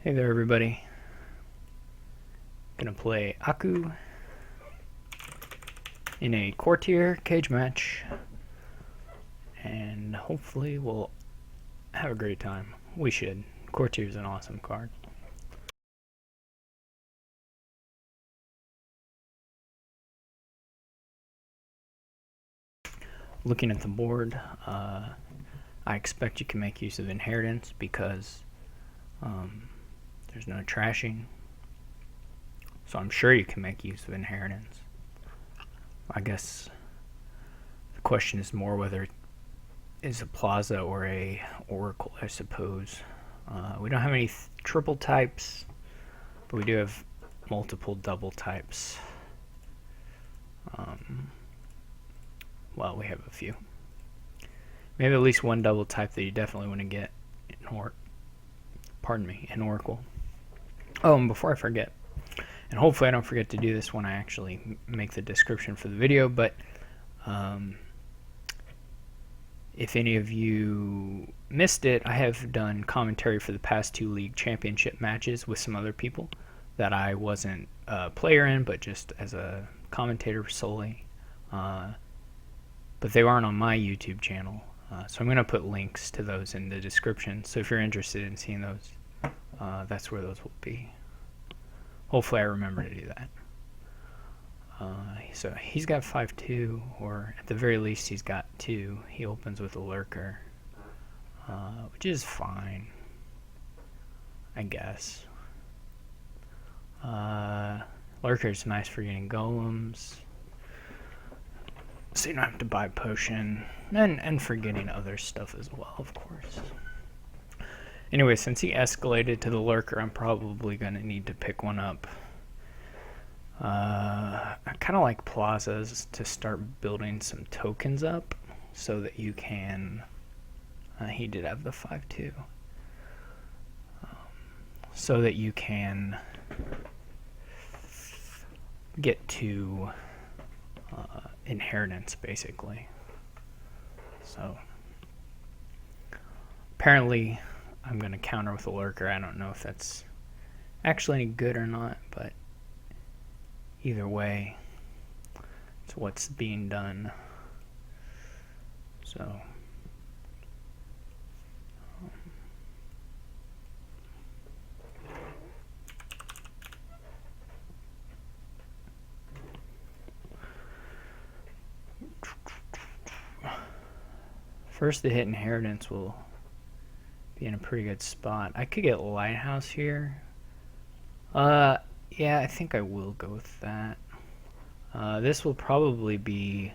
Hey there everybody. Gonna play Aku in a Courtier cage match and hopefully we'll have a great time. We should. Courtier is an awesome card. Looking at the board, I expect you can make use of inheritance because there's no trashing. So I'm sure you can make use of inheritance. I guess the question is more whether it is a plaza or a oracle, I suppose. We don't have any triple types, but we do have multiple double types. Well, we have a few. Maybe at least one double type that you definitely want to get in in Oracle. Oh, and before I forget, and hopefully I don't forget to do this when I actually make the description for the video, but if any of you missed it, I have done commentary for the past 2 league championship matches with some other people that I wasn't a player in, but just as a commentator solely. But they aren't on my YouTube channel, so I'm going to put links to those in the description. So if you're interested in seeing those, that's where those will be. Hopefully I remember to do that. So he's got 5-2, or at the very least he's got 2. He opens with a lurker, which is fine, I guess. Lurker's nice for getting golems, so you don't have to buy potion, and for getting other stuff as well, of course. Anyway, since he escalated to the lurker, I'm probably going to need to pick one up. I kind of like plazas to start building some tokens up so that you can, he did have the 5-2, so that you can get to inheritance basically. So apparently I'm going to counter with a lurker. I don't know if that's actually any good or not, but either way, it's what's being done. So first to hit inheritance will be in a pretty good spot. I could get lighthouse here. Yeah, I think I will go with that. This will probably be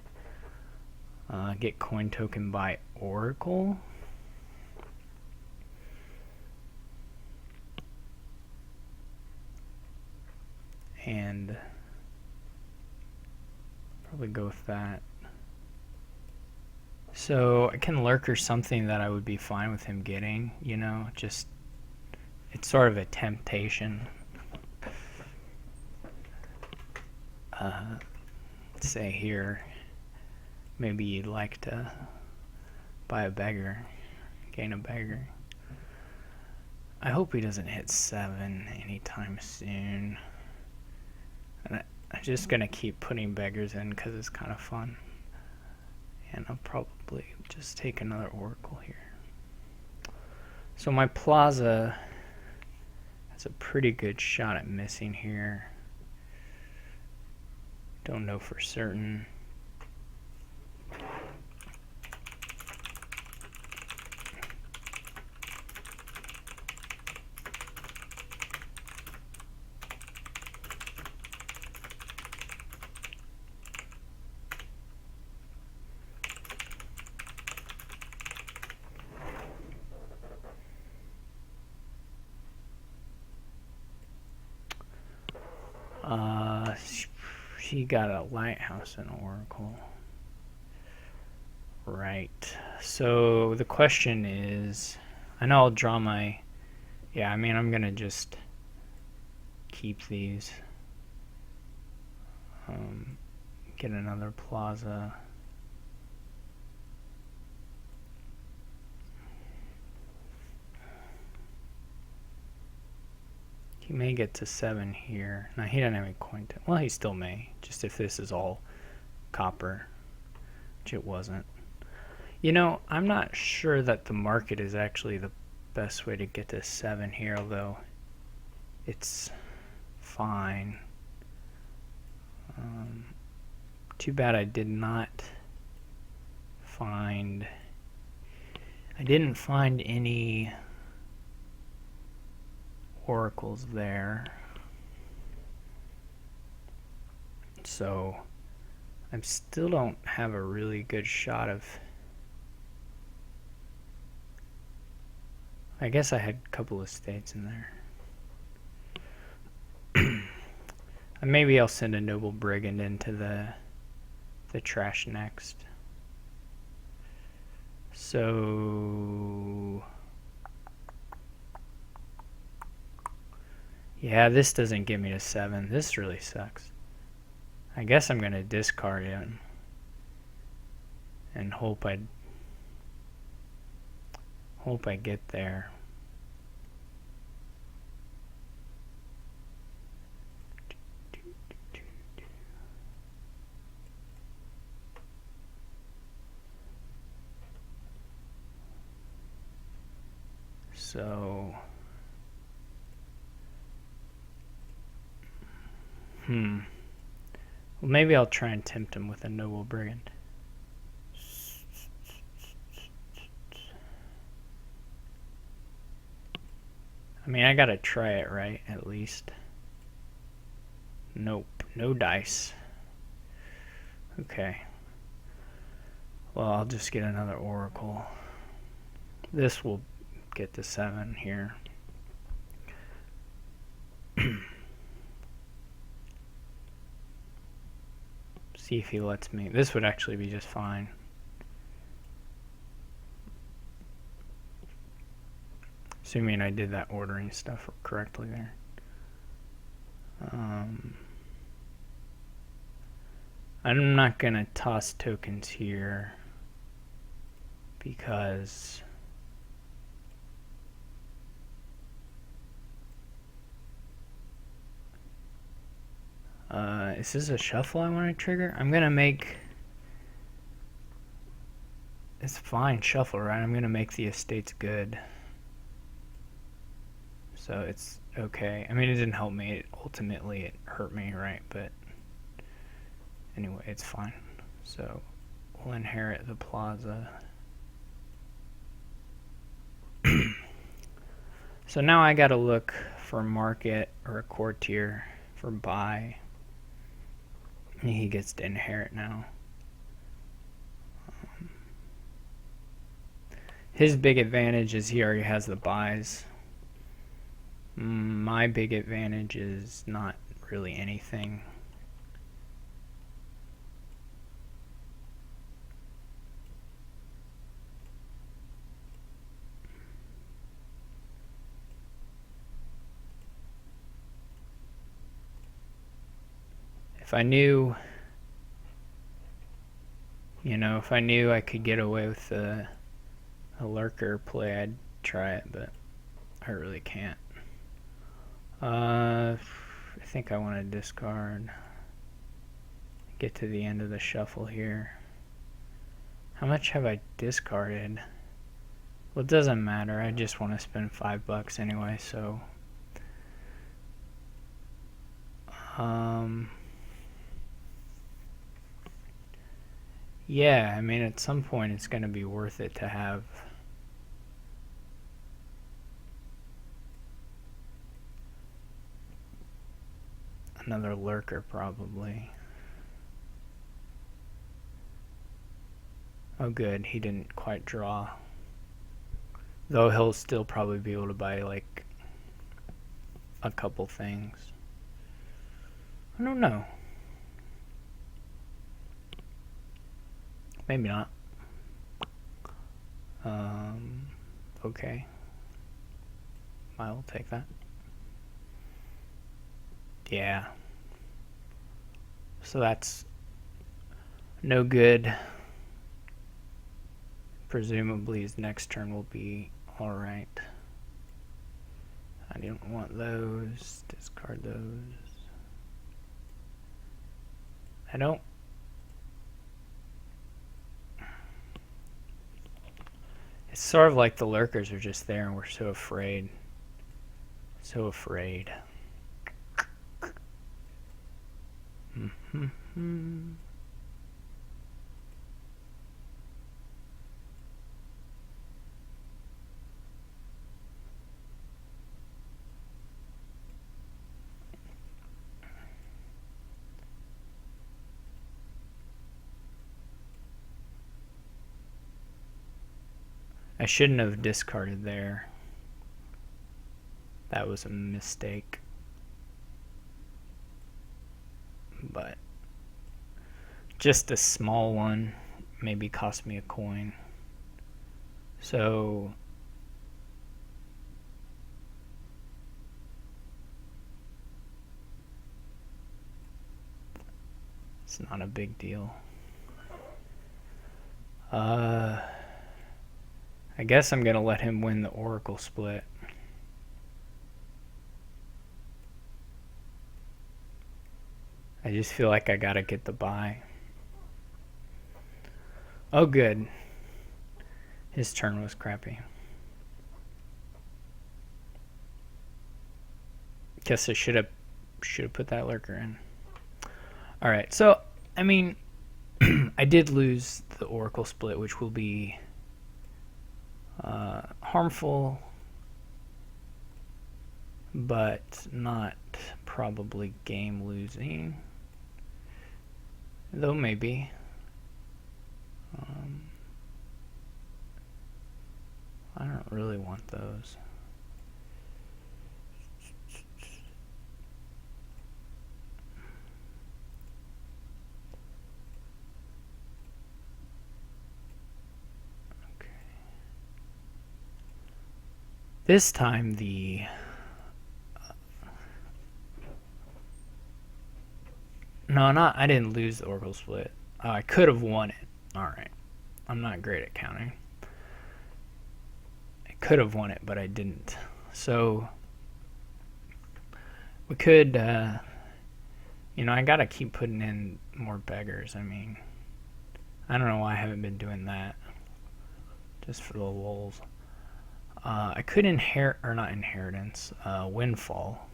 get coin token by oracle. And probably go with that. So I can lurker something that I would be fine with him getting, you know, just it's sort of a temptation. Say here, maybe you'd like to buy a beggar, gain a beggar. I hope he doesn't hit 7 anytime soon. And I'm just going to keep putting beggars in because it's kind of fun. And I'll probably just take another oracle here. So my plaza has a pretty good shot at missing here. Don't know for certain. She got a lighthouse and oracle. Right. So the question is, I know I'll draw my, yeah, I mean I'm gonna just keep these. Get another plaza. he may get to 7 here. No, he doesn't have any coin. Well, he still may, just if this is all copper, which it wasn't. You know, I'm not sure that the market is actually the best way to get to 7 here, although it's fine. Too bad I didn't find any oracles there. So I still don't have a really good shot of... I guess I had a couple of states in there. Maybe I'll send a noble brigand into the trash next. So yeah, this doesn't get me to 7. This really sucks. I guess I'm gonna discard it and hope I get there. So, well, maybe I'll try and tempt him with a noble brigand. I mean, I gotta try it, right? At least. Nope, no dice. Okay. Well, I'll just get another oracle. This will get to 7 here. See if he lets me. This would actually be just fine. Assuming I did that ordering stuff correctly there. I'm not gonna toss tokens here because is this a shuffle I want to trigger? I'm gonna make... It's fine, shuffle, right? I'm gonna make the estates good. So it's okay. I mean, it didn't help me. Ultimately, it hurt me, right? But anyway, it's fine. So we'll inherit the plaza. So now I gotta look for market or a courtier for buy. He gets to inherit now. His big advantage is he already has the buys. My big advantage is not really anything. If I knew, if I knew I could get away with a lurker play, I'd try it, but I really can't. I think I want to discard. Get to the end of the shuffle here. How much have I discarded? Well, it doesn't matter. I just want to spend $5 anyway, so... yeah, I mean, at some point it's going to be worth it to have another lurker, probably. Oh good, he didn't quite draw. Though he'll still probably be able to buy like a couple things. I don't know. Maybe not. Okay. I will take that. Yeah. So that's no good. Presumably his next turn will be alright. I don't want those. Discard those. I don't. It's sort of like the lurkers are just there and we're so afraid. So afraid. I shouldn't have discarded there. That was a mistake. But just a small one maybe cost me a coin. So it's not a big deal. I guess I'm gonna let him win the Oracle split. I just feel like I gotta get the buy. Oh good. His turn was crappy. Guess I should have put that lurker in. Alright, so I mean I did lose the Oracle split, which will be harmful, but not probably game losing, though maybe. I don't really want those. This time the I didn't lose the Oracle split. Oh, I could have won it. Alright. I'm not great at counting. I could have won it, but I didn't. So we could I gotta keep putting in more beggars. I mean, I don't know why I haven't been doing that. Just for the lulz. I could windfall.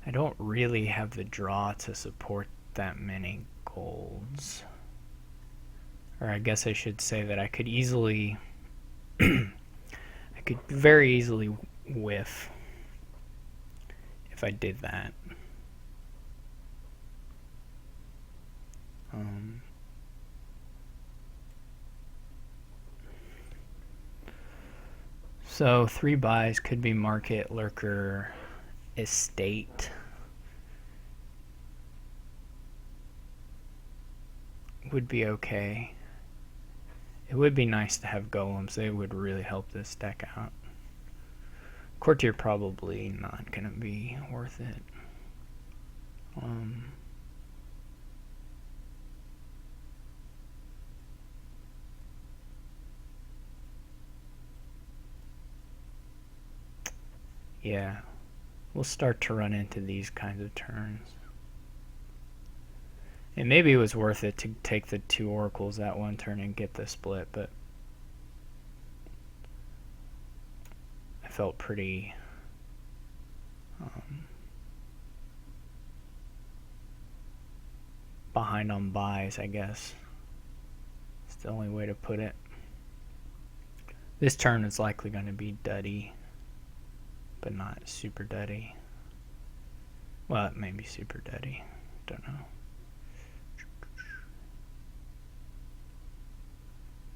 I don't really have the draw to support that many golds. Or I guess I should say that I could easily, I could very easily whiff if I did that. So 3 buys could be market, lurker, estate. Would be okay. It would be nice to have golems. They would really help this deck out. Courtier probably not gonna be worth it. Yeah, we'll start to run into these kinds of turns. And maybe it was worth it to take the 2 oracles that one turn and get the split, but I felt pretty behind on buys, I guess. It's the only way to put it. This turn is likely going to be duddy, but not super duddy. Well, it may be super duddy. Don't know.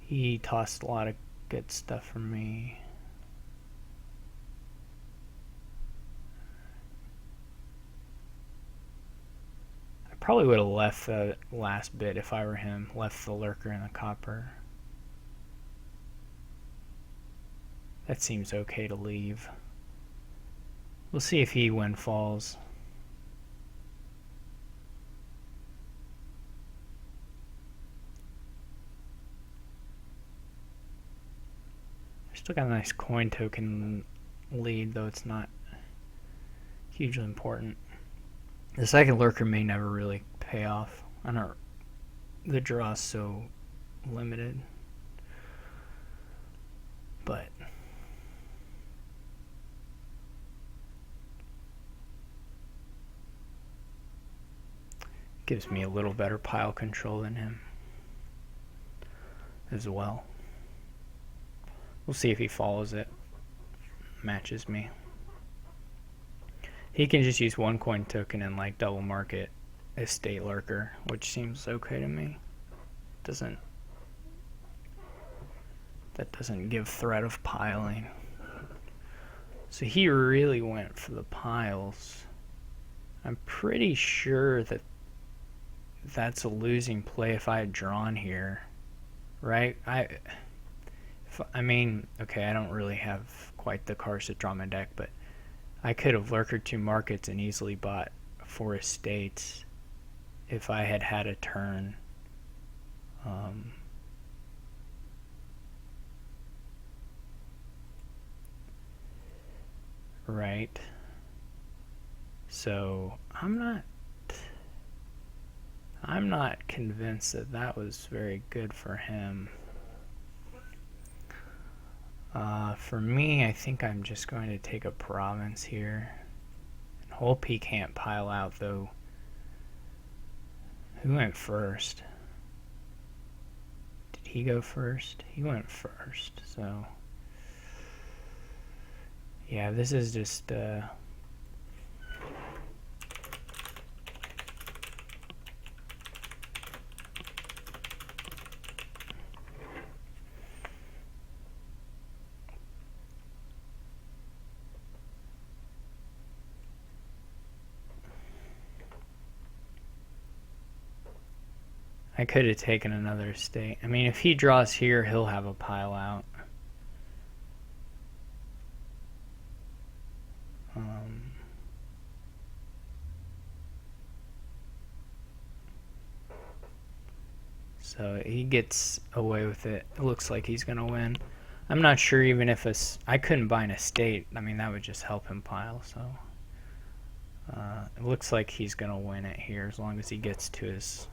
He tossed a lot of good stuff for me. I probably would have left the last bit if I were him. Left the lurker and the copper. That seems okay to leave. We'll see if he windfalls. Still got a nice coin token lead, though it's not hugely important. The second lurker may never really pay off. I don't. The draw's so limited, but gives me a little better pile control than him as well. We'll see if he follows it, matches me. He can just use one coin token and like double market estate lurker, which seems okay to me. That doesn't give threat of piling. So he really went for the piles. I'm pretty sure that that's a losing play if I had drawn here, right? I mean, okay, I don't really have quite the cards to draw my deck, but I could have lurkered 2 markets and easily bought 4 estates if I had had a turn. Right. So I'm not convinced that that was very good for him. For me, I think I'm just going to take a province here and hope he can't pile out, though. Who went first? Did he go first? He went first, so yeah, this is just I could have taken another estate. I mean, if he draws here, he'll have a pile out. So he gets away with it. It looks like he's going to win. I'm not sure even if I couldn't buy an estate. I mean, that would just help him pile. So it looks like he's going to win it here as long as he gets to his...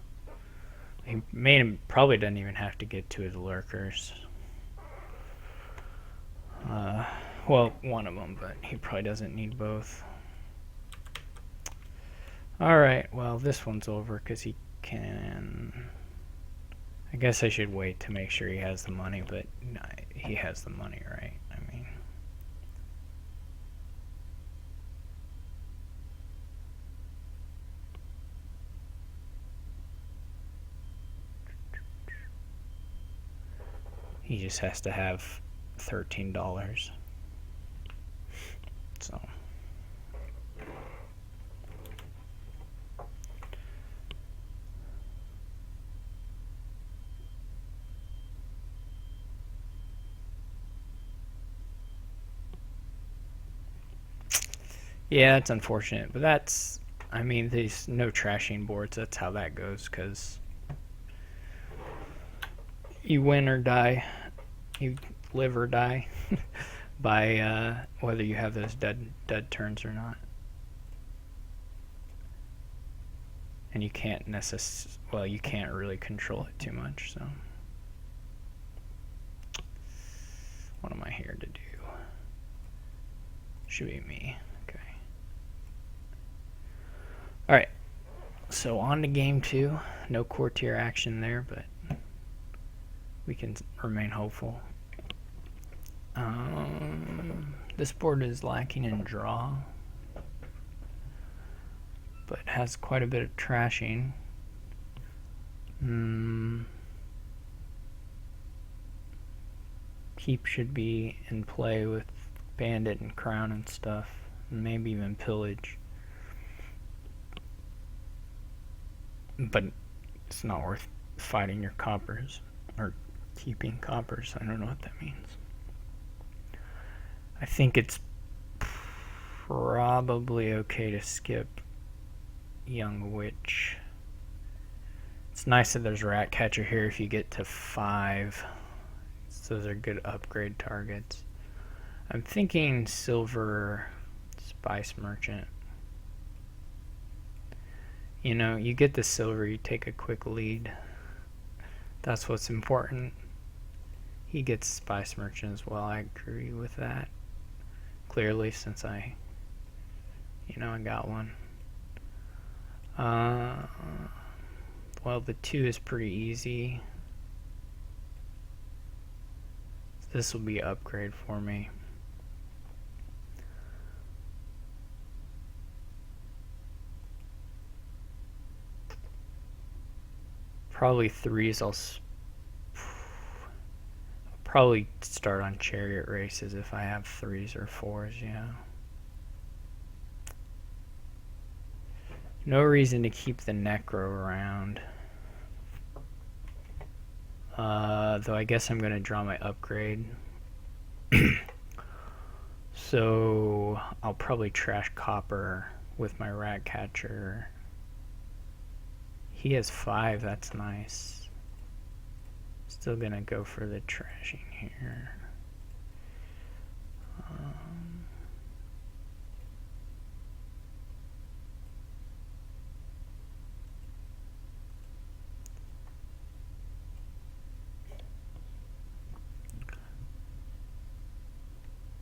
He probably doesn't even have to get to his lurkers. Well, one of them, but he probably doesn't need both. Alright, well, this one's over because he can... I guess I should wait to make sure he has the money, but no, he has the money, right? I mean... He just has to have $13. So... Yeah, it's unfortunate, but that's, I mean, these no trashing boards, that's how that goes, because you win or die, you live or die by whether you have those dead turns or not. And you can't well, you can't really control it too much, so. What am I here to do? Should be me. Alright, so on to game 2. No Courtier action there, but we can remain hopeful. This board is lacking in draw, but has quite a bit of trashing. Keep should be in play with Bandit and Crown and stuff, and maybe even Pillage. But it's not worth fighting your coppers, or keeping coppers. I don't know what that means. I think it's probably okay to skip Young Witch. It's nice that there's Rat Catcher here if you get to 5. So those are good upgrade targets. I'm thinking Silver Spice Merchant. You know, you get the silver, you take a quick lead. That's what's important. He gets Spice Merchant as well. I agree with that. Clearly, since I got one. Well, the 2 is pretty easy. This will be an upgrade for me. Probably 3s. I'll probably start on chariot races if I have 3s or 4s, yeah. No reason to keep the Necro around. Though I guess I'm going to draw my upgrade. So I'll probably trash Copper with my Rat Catcher. He has 5, that's nice. Still going to go for the trashing here.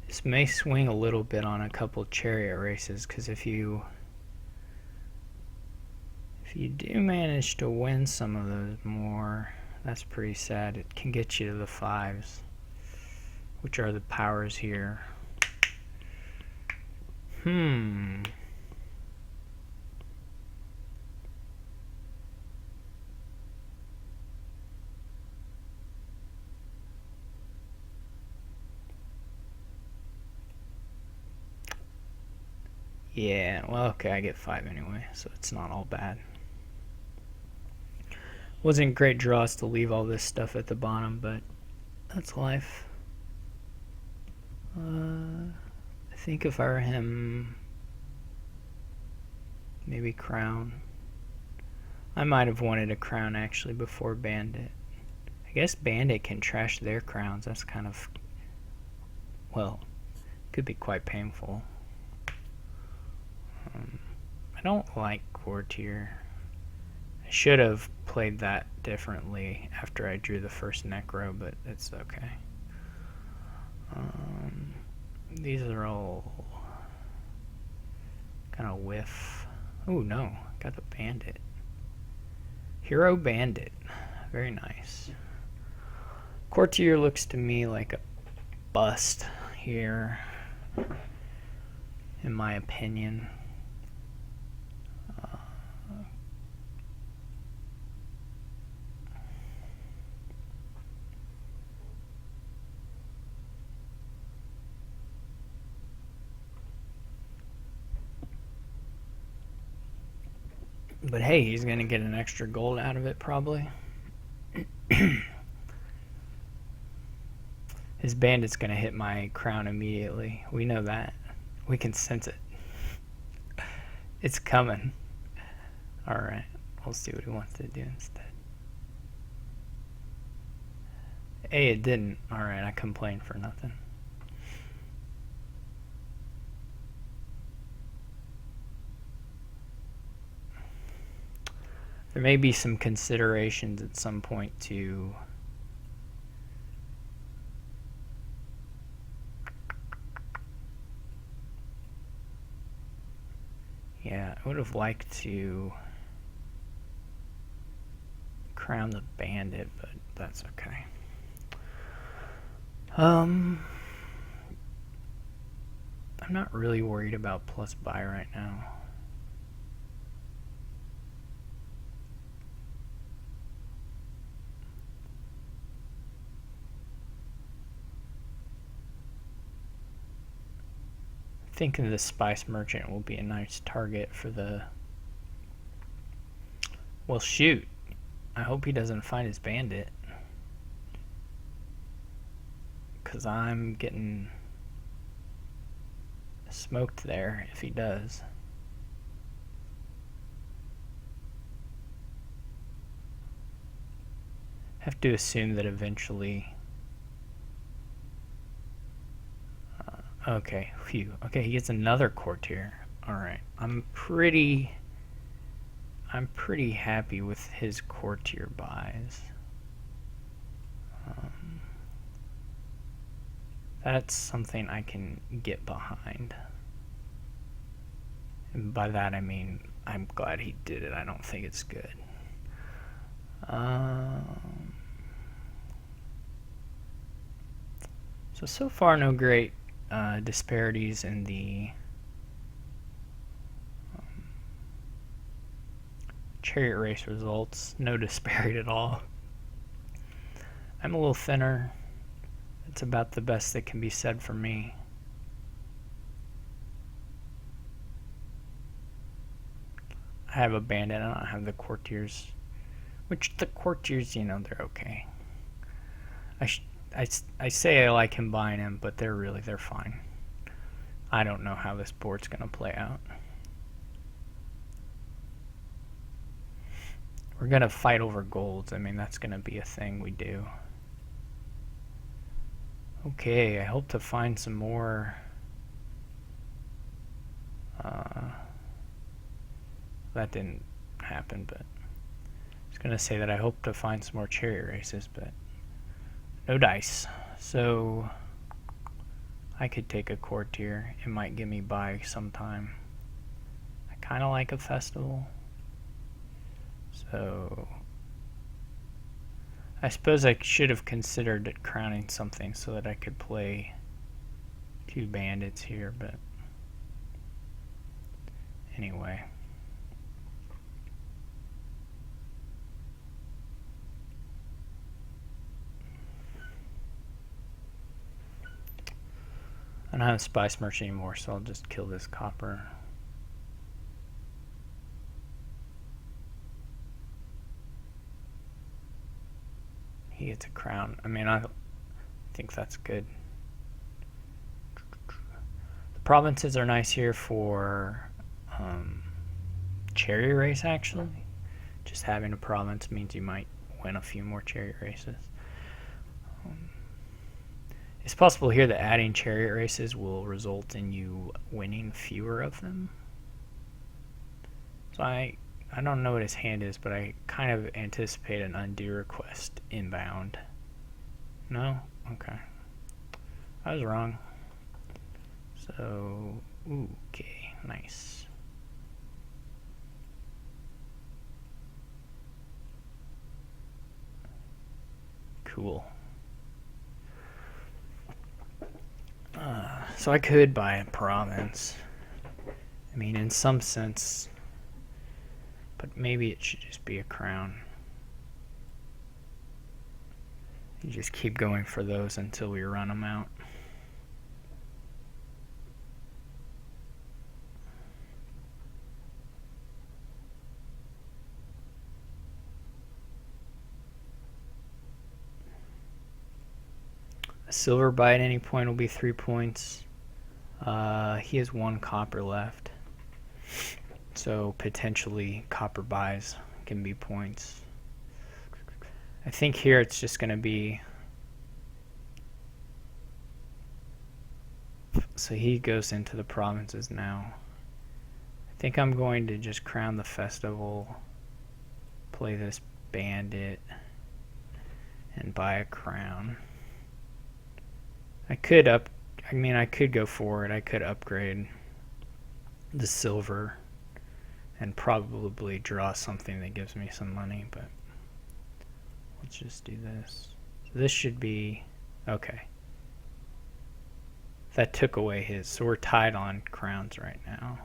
This may swing a little bit on a couple chariot races, because if you do manage to win some of those more, that's pretty sad. It can get you to the 5s, which are the powers here. Yeah, well, okay, I get 5 anyway, so it's not all bad. Wasn't great draws to leave all this stuff at the bottom, but that's life. I think if I were him, maybe Crown. I might have wanted a Crown actually before Bandit. I guess Bandit can trash their crowns. That's kind of, well, could be quite painful. I don't like Courtier. I should have played that differently after I drew the first Necro, but it's okay. These are all kind of whiff. Oh no, got the Bandit. Hero Bandit. Very nice. Courtier looks to me like a bust here, in my opinion. But hey, he's going to get an extra gold out of it, probably. His Bandit's going to hit my crown immediately. We know that. We can sense it. It's coming. Alright, we'll see what he wants to do instead. Hey, it didn't. Alright, I complained for nothing. There may be some considerations at some point to I would have liked to crown the Bandit, but that's okay. I'm not really worried about plus buy right now. Thinking the Spice Merchant will be a nice target for the... Well, shoot. I hope he doesn't find his Bandit. Because I'm getting smoked there if he does. Have to assume that eventually... okay, phew. Okay, he gets another Courtier. Alright, I'm pretty I'm pretty happy with his Courtier buys. That's something I can get behind. And by that I mean I'm glad he did it. I don't think it's good. So far no great disparities in the chariot race results. No disparity at all. I'm a little thinner. It's about the best that can be said for me. I have a bandit and I have the courtiers, which the courtiers, you know, they're okay. I say I like combining them, but they're fine. I don't know how this board's gonna play out. We're gonna fight over golds. I mean, that's gonna be a thing we do. Okay, I hope to find some more that didn't happen, but I was gonna say that I hope to find some more chariot races, but no dice. So I could take a Courtier. It might give me buy sometime. I kinda like a festival. So I suppose I should have considered crowning something so that I could play 2 bandits here, but anyway. I don't have a Spice Merchant anymore, so I'll just kill this copper. He gets a crown. I mean, I think that's good. The provinces are nice here for chariot race, actually. Just having a province means you might win a few more chariot races. It's possible here that adding chariot races will result in you winning fewer of them. So I don't know what his hand is, but I kind of anticipate an undo request inbound. No? Okay. I was wrong. So, okay, nice. Cool. So I could buy a province. I mean, in some sense, but maybe it should just be a crown. You just keep going for those until we run them out. A silver buy at any point will be 3 points. He has 1 copper left. So potentially copper buys can be points. I think here it's just going to be... So he goes into the provinces now. I think I'm going to just crown the festival, play this bandit, and buy a crown. I could go forward. I could upgrade the silver and probably draw something that gives me some money, but let's just do this. So this should be okay. That took away his, so we're tied on crowns right now.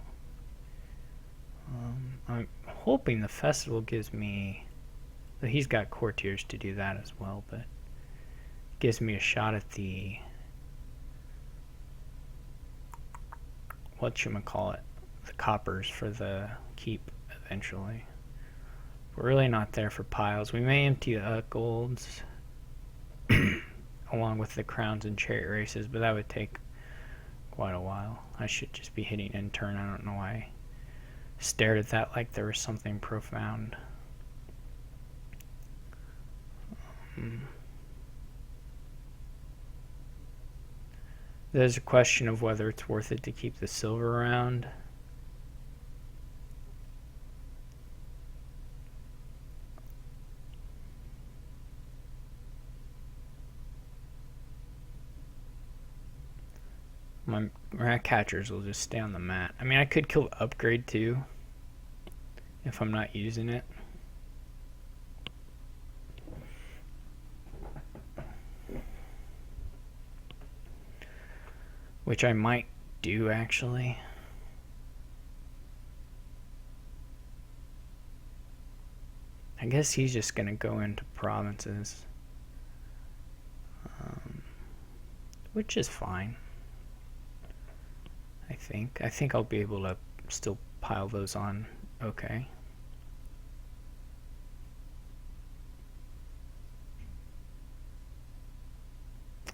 I'm hoping the festival gives me, he's got courtiers to do that as well, but gives me a shot at the whatchamacallit, the coppers for the keep eventually. We're really not there for piles. We may empty golds along with the crowns and chariot races, but that would take quite a while. I should just be hitting in turn. I don't know why I stared at that like there was something profound. There's a question of whether it's worth it to keep the silver around. My rat catchers will just stay on the mat. I mean, I could kill upgrade too if I'm not using it. Which I might do actually. I guess he's just gonna go into provinces. Which is fine. I think I'll be able to still pile those on. Okay.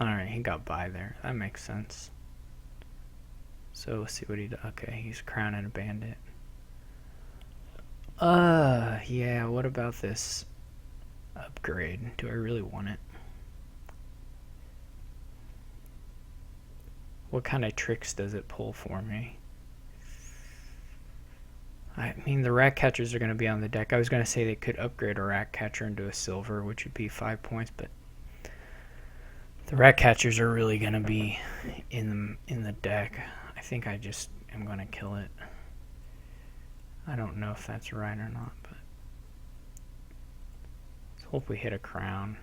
Alright, he got by there. That makes sense. So let's see what he does. Okay, he's crowning a bandit. Yeah, what about this upgrade? Do I really want it? What kind of tricks does it pull for me? I mean, the rat catchers are going to be on the deck. I was going to say they could upgrade a rat catcher into a silver, which would be 5 points, but the rat catchers are really going to be in the deck. I think I just am going to kill it. I don't know if that's right or not, but let's hope we hit a crown.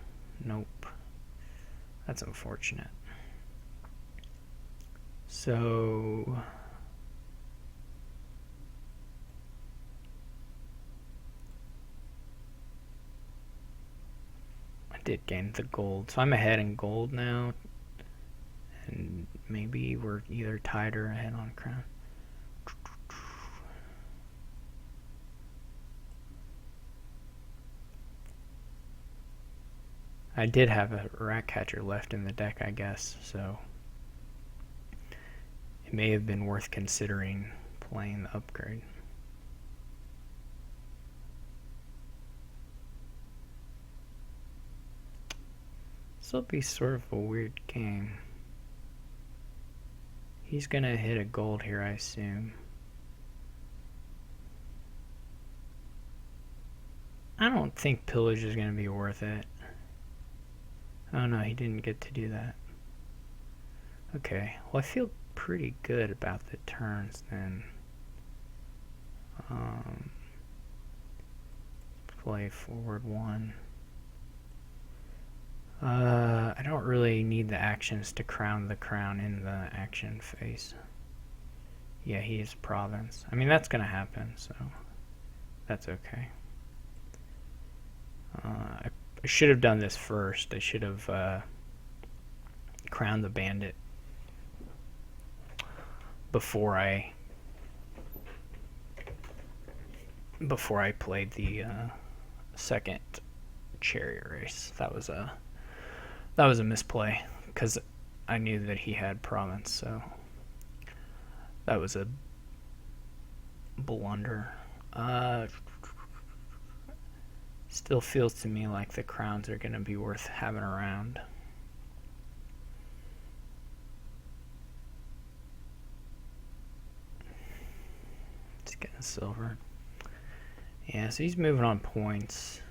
Nope. That's unfortunate. So I did gain the gold. So I'm ahead in gold now. And maybe we're either tied or ahead on crown. I did have a rat catcher left in the deck, I guess, so it may have been worth considering playing the upgrade. This will be sort of a weird game. He's gonna hit a gold here, I assume. I don't think pillage is gonna be worth it. Oh no, he didn't get to do that. Okay, well I feel pretty good about the turns then. Play forward one. I don't really need the actions to crown the crown in the action phase. Yeah, he is province. I mean, that's gonna happen, so that's okay. I should have done this first. I should have crowned the bandit before I played the second chariot race. That was a misplay because I knew that he had province, so that was a blunder. Still feels to me like the crowns are going to be worth having around. It's getting silver. Yeah, so he's moving on points.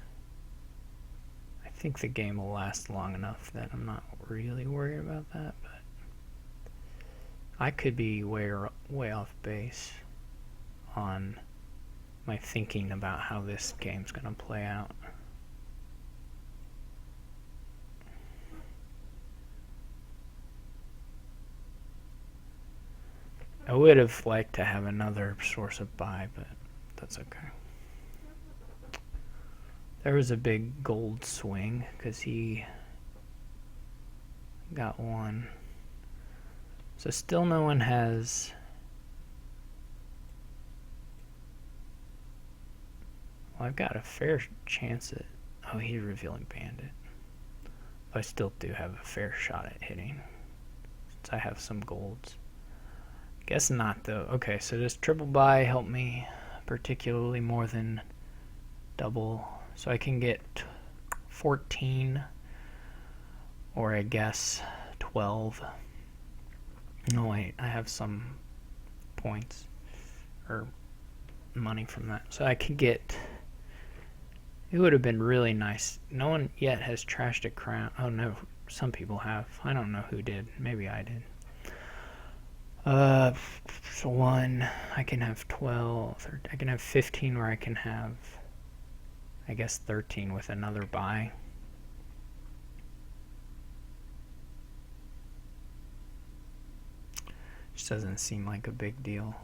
I think the game will last long enough that I'm not really worried about that, but I could be way off base on my thinking about how this game's going to play out. I would have liked to have another source of buy, but that's okay. There was a big gold swing because he got one. So still no one has... Well, I've got a fair chance at... Oh, he's revealing bandit. But I still do have a fair shot at hitting, since I have some golds. Guess not, though. Okay, so does triple buy help me particularly more than double? So I can get 14, or I guess 12. No, wait, I have some points, or money from that. So I could get... It would have been really nice. No one yet has trashed a crown. Oh no, some people have. I don't know who did. Maybe I did. So one, I can have 12, or I can have 15, or I can have, I guess, 13 with another buy. Just doesn't seem like a big deal.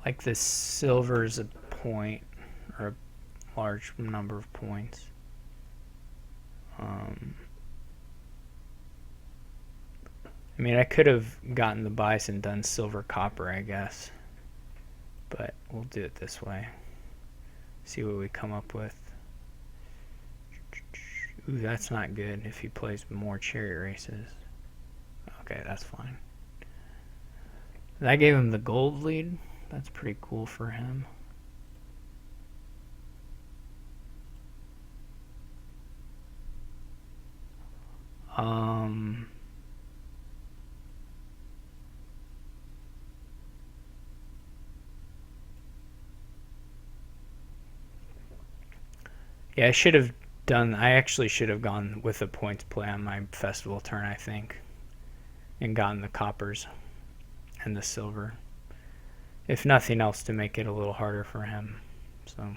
Like this silver is a point, or a large number of points. I mean, I could have gotten the buys and done silver copper, I guess. But we'll do it this way. See what we come up with. Ooh, that's not good if he plays more chariot races. Okay, that's fine. That gave him the gold lead. That's pretty cool for him. Yeah, I actually should have gone with the points play on my festival turn, I think, and gotten the coppers and the silver. If nothing else, to make it a little harder for him. So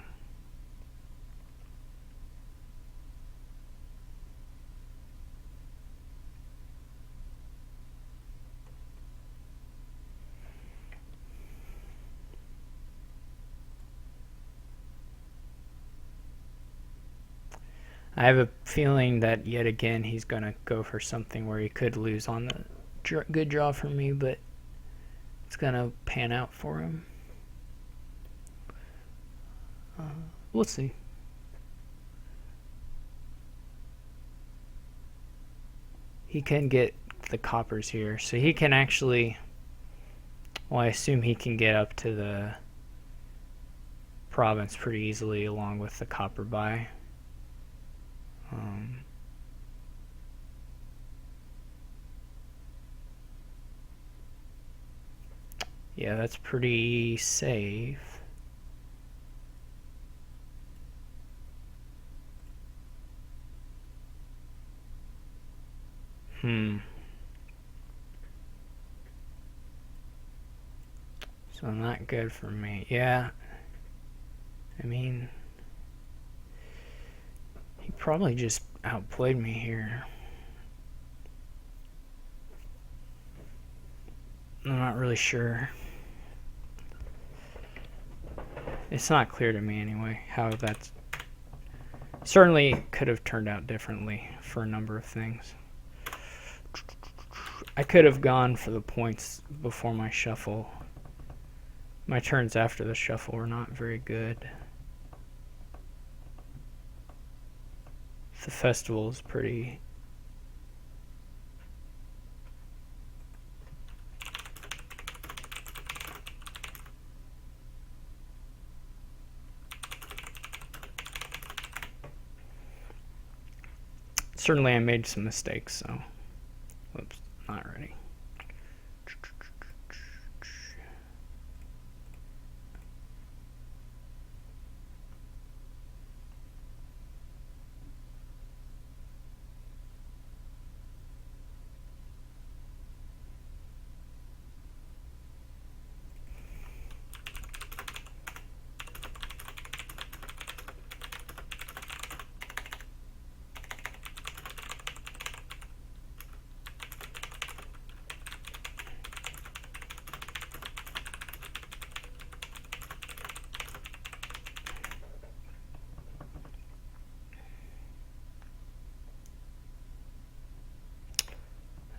I have a feeling that yet again he's going to go for something where he could lose on the good draw for me, but it's going to pan out for him. We'll see. He can get the coppers here, so he can actually, well, I assume he can get up to the province pretty easily along with the copper buy. Yeah, that's pretty safe. So not good for me. Yeah. I mean, he probably just outplayed me here. I'm not really sure. It's not clear to me anyway how that's certainly could have turned out differently for a number of things. I could have gone for the points before my shuffle. My turns after the shuffle were not very good. The festival is pretty... Certainly I made some mistakes, so... Whoops, not ready.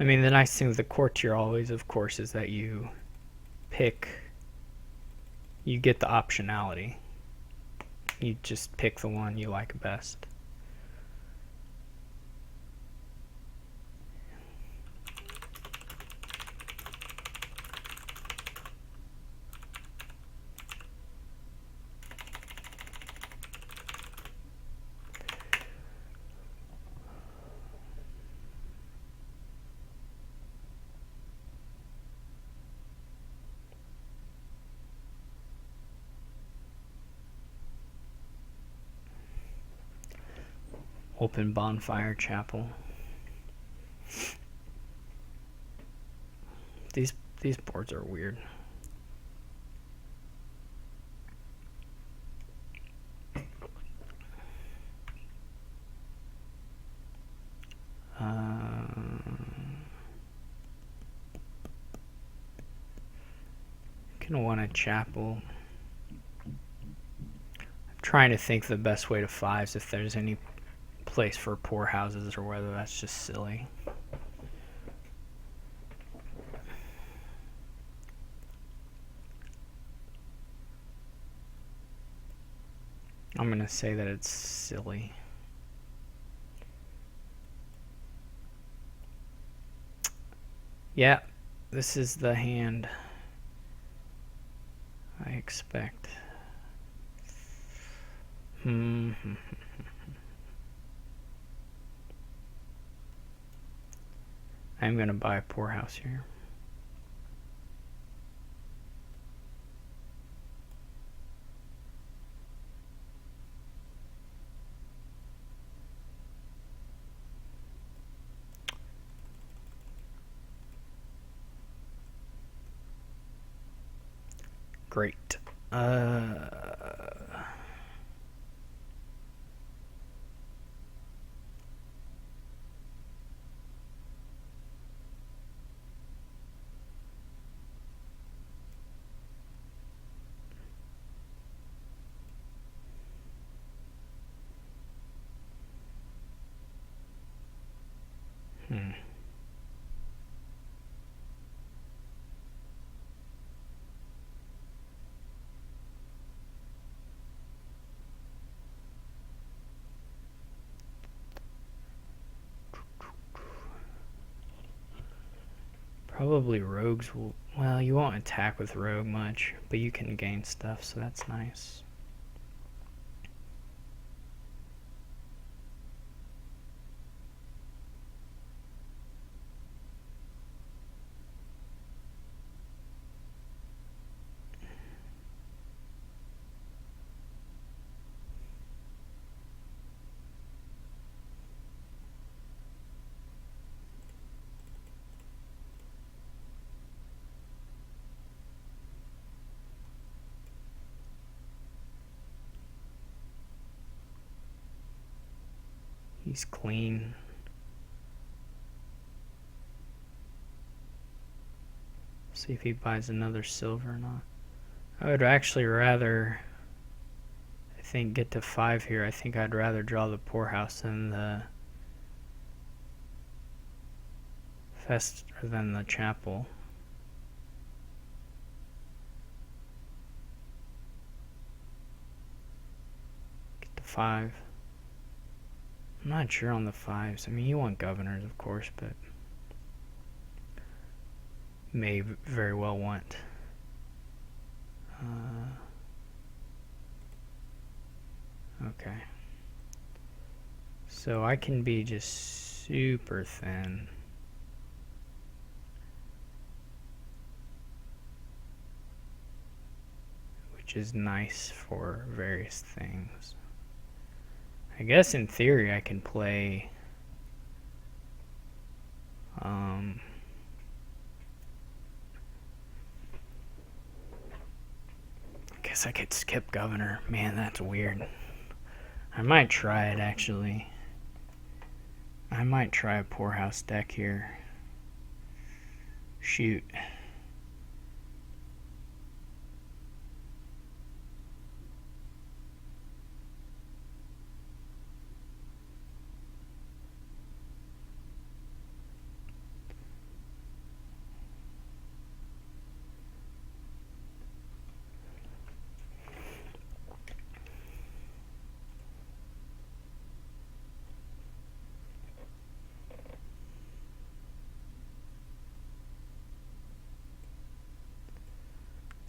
I mean, the nice thing with the Courtier always, of course, is that you get the optionality. You just pick the one you like best. open bonfire chapel. These boards are weird. Gonna want a chapel. I'm trying to think the best way to fives, if there's any place for poor houses or whether that's just silly. I'm gonna say that it's silly. Yeah, this is the hand I expect. I'm gonna buy a poor house here. Great. Probably rogues will... Well, you won't attack with rogue much, but you can gain stuff, so that's nice. He's clean. See if he buys another silver or not. I would actually rather, I think, get to 5 here. I think I'd rather draw the poorhouse than the than the chapel. Get to 5. I'm not sure on the 5s. I mean, you want governors, of course, but may very well want. Okay. So I can be just super thin. Which is nice for various things. I guess in theory I can play I guess I could skip governor. Man, that's weird. I might try it actually. I might try a poorhouse deck here. Shoot.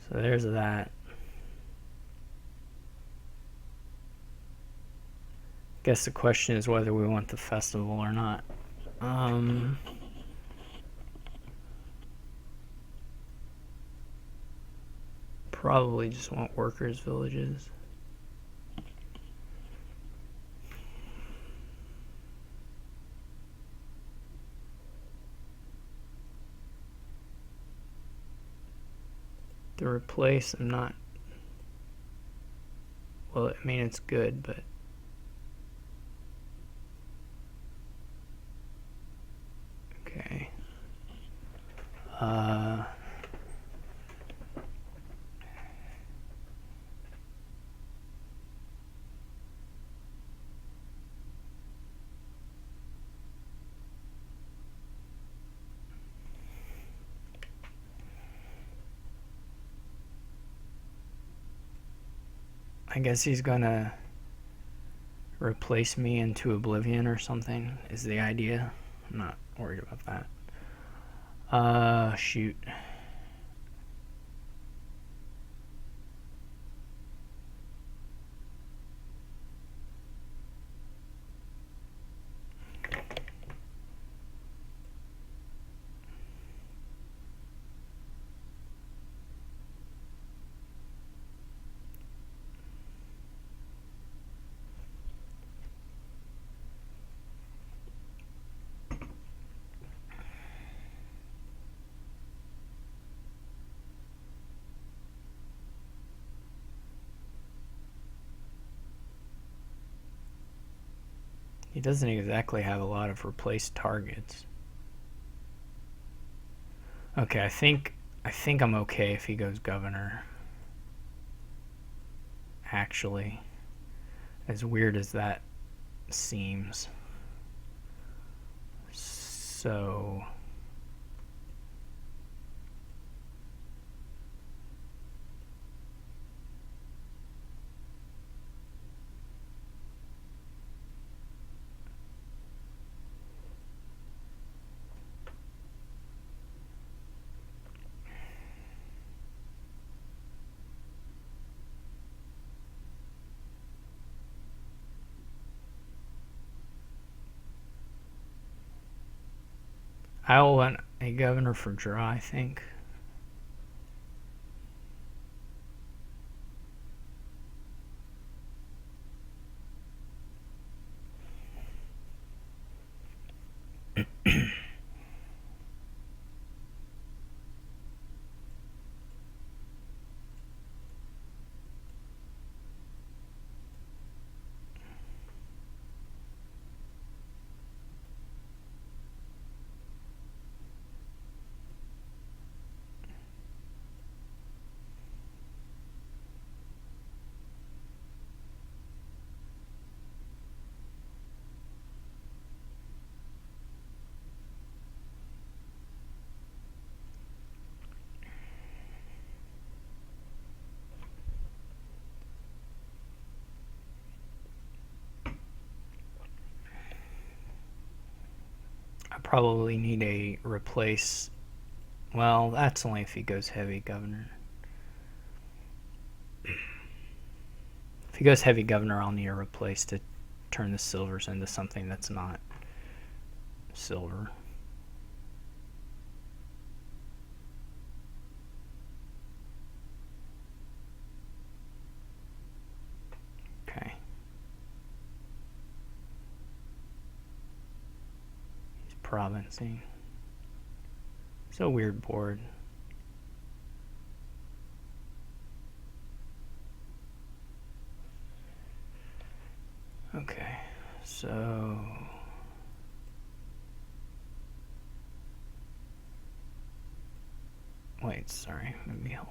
So there's that. Guess the question is whether we want the festival or not. Probably just want workers' villages. replace. I'm not. Well, I mean, it's good, but. Okay. I guess he's gonna replace me into oblivion or something, is the idea. I'm not worried about that. Shoot. He doesn't exactly have a lot of replaced targets. Okay, I think I'm okay if he goes governor. Actually, as weird as that seems. So I'll want a governor for draw, I think. I probably need a replace. Well, that's only if he goes heavy governor. If he goes heavy governor, I'll need a replace to turn the silvers into something that's not silver. Okay. He's provincing. It's a weird board. Okay, so wait, sorry, maybe he'll.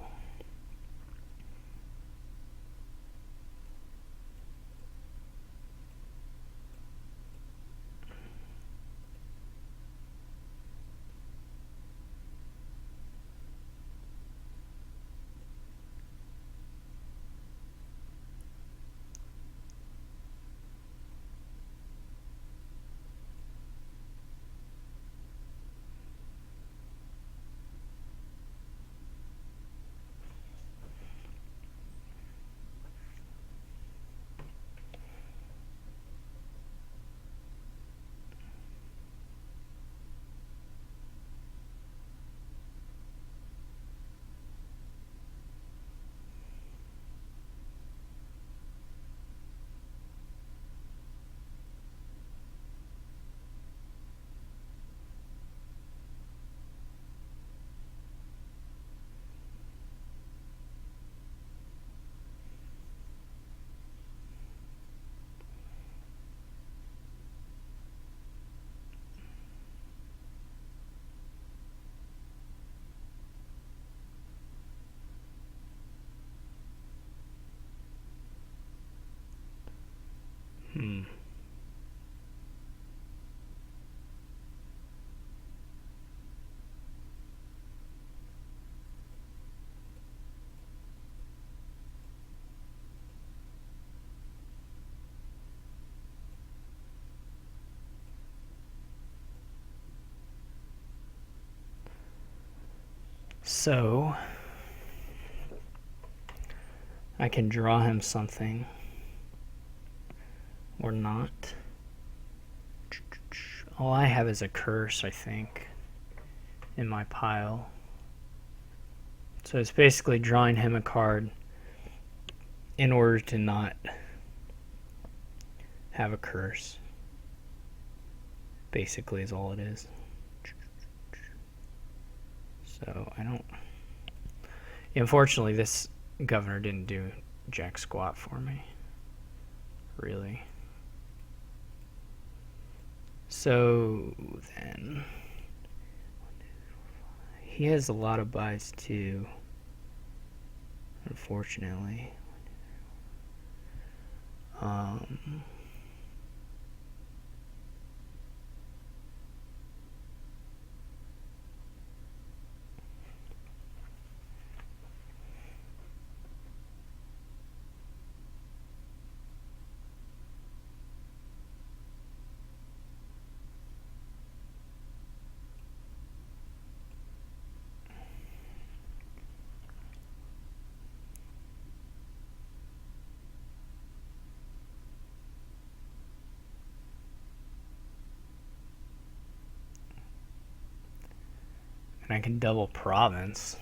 So I can draw him something or not. All I have is a curse, I think, in my pile. So it's basically drawing him a card in order to not have a curse. Basically is all it is. So I don't... Unfortunately, this governor didn't do jack squat for me. Really. So then... He has a lot of buys too, unfortunately. And I can double province.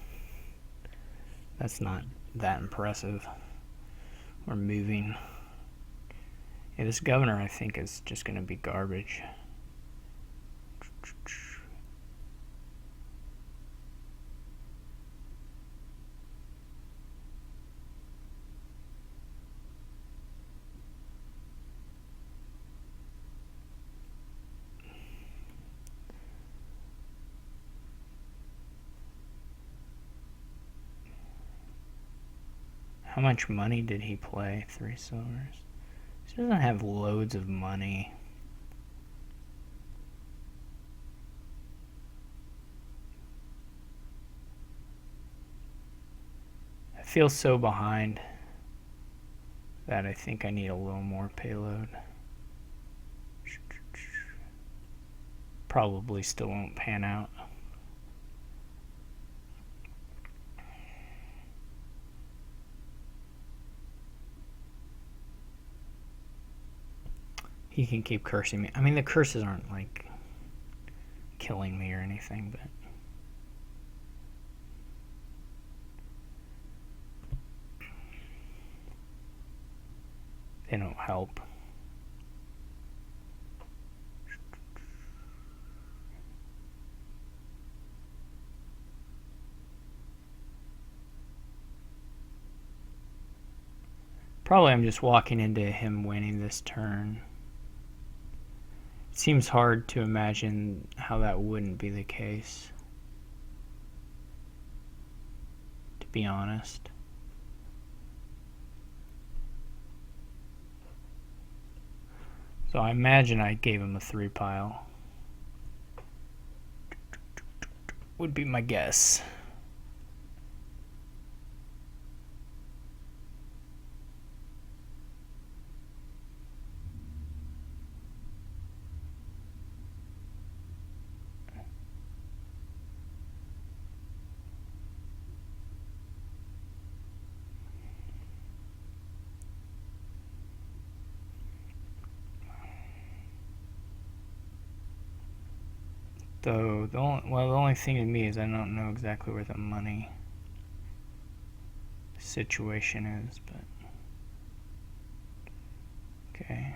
That's not that impressive. We're moving. Yeah, this governor, I think, is just going to be garbage. How much money did he play? 3 silvers. He doesn't have loads of money. I feel so behind that I think I need a little more payload. Probably still won't pan out. He can keep cursing me. I mean, the curses aren't like killing me or anything, but they don't help. Probably I'm just walking into him winning this turn. It seems hard to imagine how that wouldn't be the case, to be honest. So I imagine I gave him a 3 pile. Would be my guess. Though the only thing to me is I don't know exactly where the money situation is, but okay.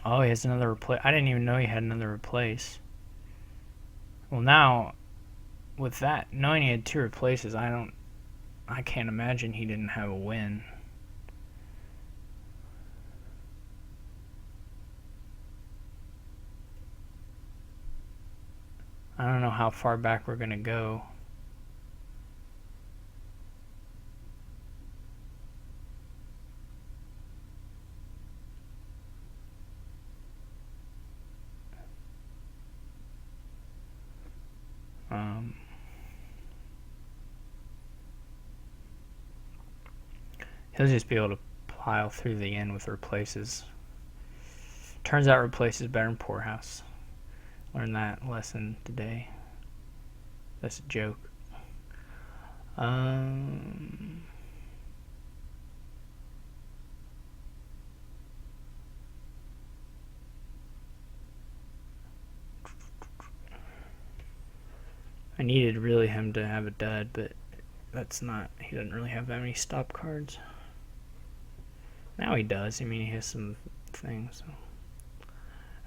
Oh, he has another replace. I didn't even know he had another replace. Well, now, with that, knowing he had 2 replaces, I can't imagine he didn't have a win. I don't know how far back we're gonna go. He'll just be able to pile through the end with replaces. Turns out replaces better than poorhouse. Learned that lesson today. That's a joke. I needed really him to have a dud, but that's not, he doesn't really have that many stop cards. Now he does. I mean, he has some things. So.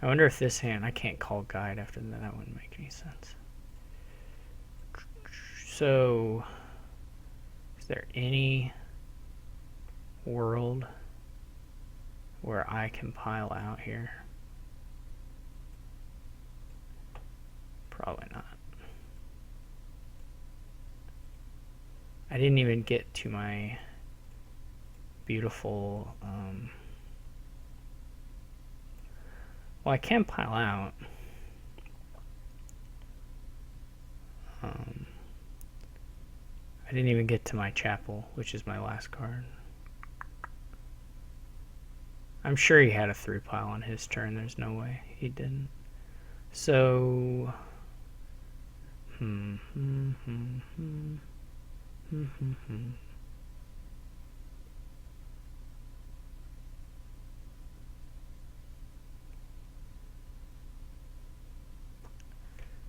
I wonder if this hand, I can't call guide after that. That wouldn't make any sense. So, is there any world where I can pile out here? Probably not. I didn't even get to my beautiful, well, I can pile out. I didn't even get to my chapel, which is my last card. I'm sure he had a 3 pile on his turn. There's no way he didn't. So,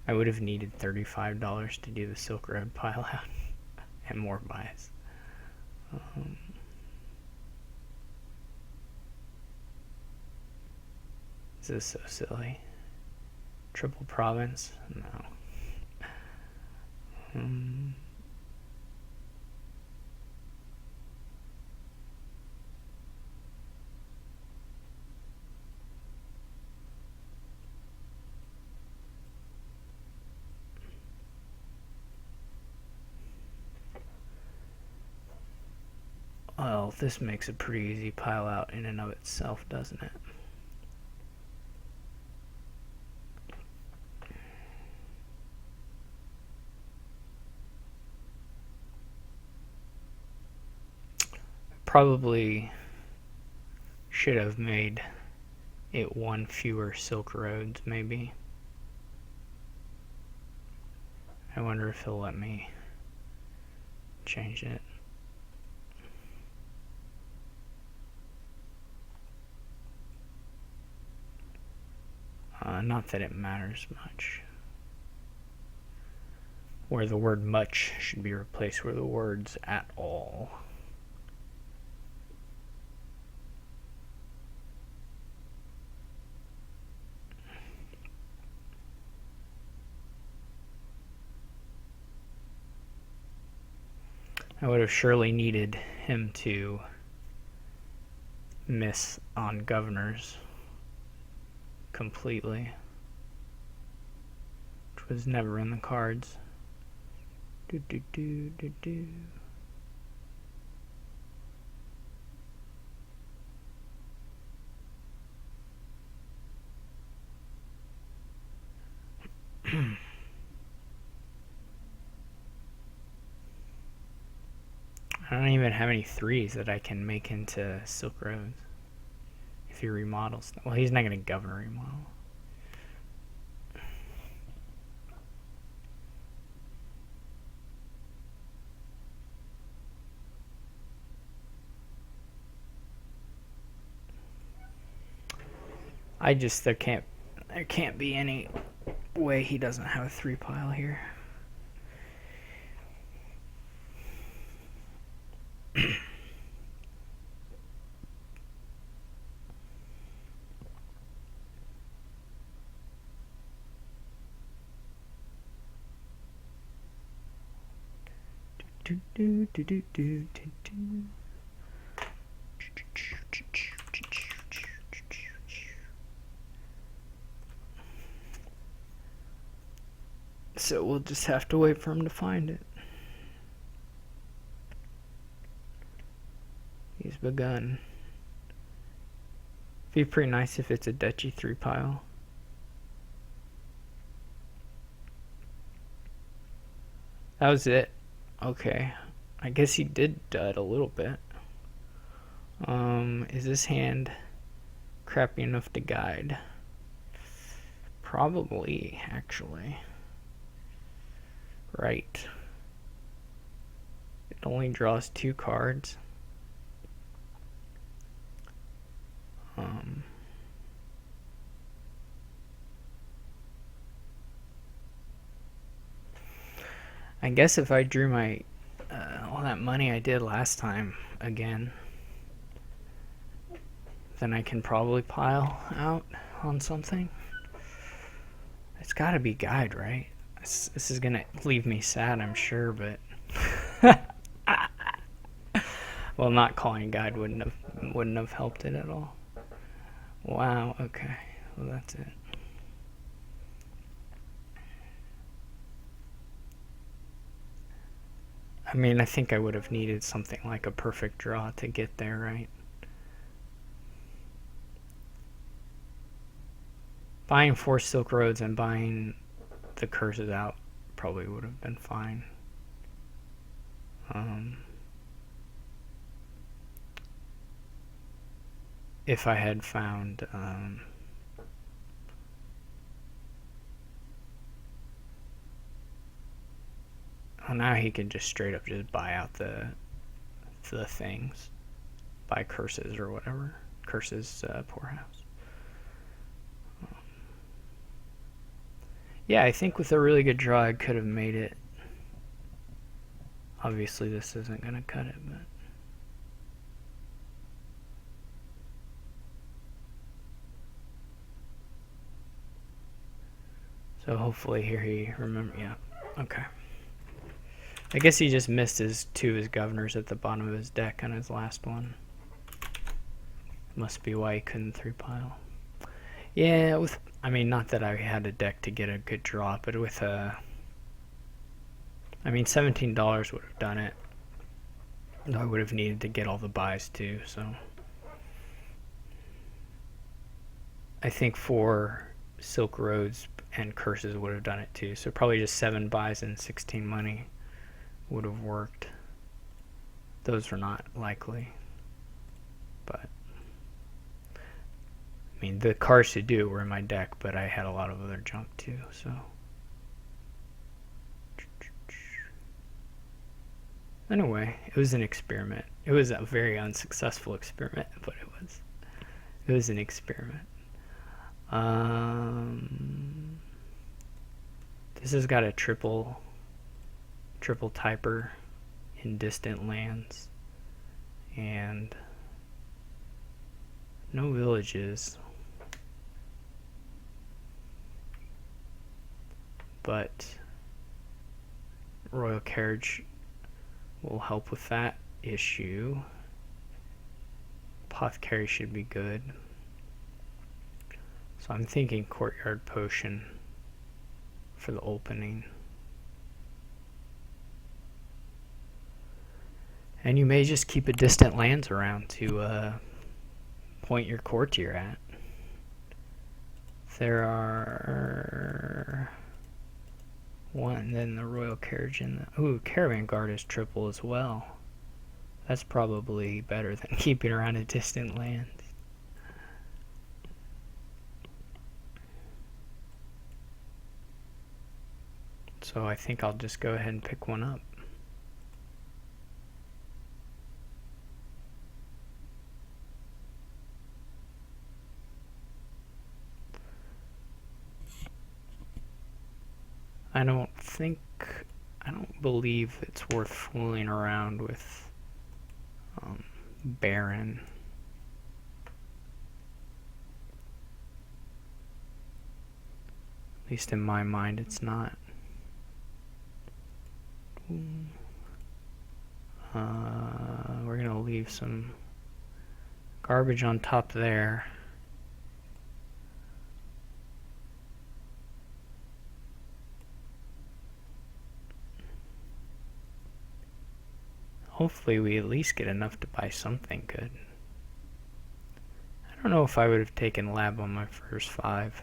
I would have needed $35 to do the Silk Road pile out and more buys. This is so silly. Triple Province? No. Well, this makes a pretty easy pile out in and of itself, doesn't it? Probably should have made it 1 fewer Silk Roads, maybe. I wonder if he'll let me change it. Not that it matters much. Where the word much should be replaced with the words at all. I would have surely needed him to miss on governors completely, which was never in the cards. I don't even have any 3s that I can make into Silk Roads. If he remodels them. Well, he's not going to govern remodel. There can't be any way he doesn't have a 3 pile here. So we'll just have to wait for him to find it. He's begun. It'd be pretty nice if it's a Duchy 3 pile. That was it. Okay. I guess he did dud a little bit. Is this hand crappy enough to guide? Probably, actually. Right. It only draws 2 cards. I guess if I drew my all that money I did last time again, then I can probably pile out on something. It's got to be guide, right? This is gonna leave me sad, I'm sure, but well, not calling guide wouldn't have helped it at all. Wow. Okay. Well, that's it. I mean, I think I would have needed something like a perfect draw to get there, right? Buying 4 Silk Roads and buying the curses out probably would have been fine. If I had found well, now he can just straight up just buy out the things, buy curses or whatever. Curses poorhouse. Yeah, I think with a really good draw I could have made it. Obviously this isn't gonna cut it, but so hopefully here he remember. Yeah, okay. I guess he just missed 2 of his governors at the bottom of his deck on his last one. Must be why he couldn't 3-pile. Yeah, I mean, not that I had a deck to get a good draw, but with I mean, $17 would have done it. I would have needed to get all the buys too, so I think 4 Silk Roads and curses would have done it too. So probably just 7 buys and 16 money would have worked. Those are not likely, but I mean, the cards to do were in my deck, but I had a lot of other junk too, so. Anyway, it was an experiment. It was a very unsuccessful experiment, but it was an experiment. This has got a triple typer in distant lands and no villages, but Royal Carriage will help with that issue. Apothecary should be good. So I'm thinking Courtyard Potion for the opening. And you may just keep a distant lands around to point your Courtier at. There are one, then the Royal Carriage and the... Ooh, Caravan Guard is triple as well. That's probably better than keeping around a distant land. So I think I'll just go ahead and pick one up. I don't believe it's worth fooling around with Baron. At least in my mind, it's not. We're gonna leave some garbage on top there. Hopefully we at least get enough to buy something good. I don't know if I would have taken lab on my first 5.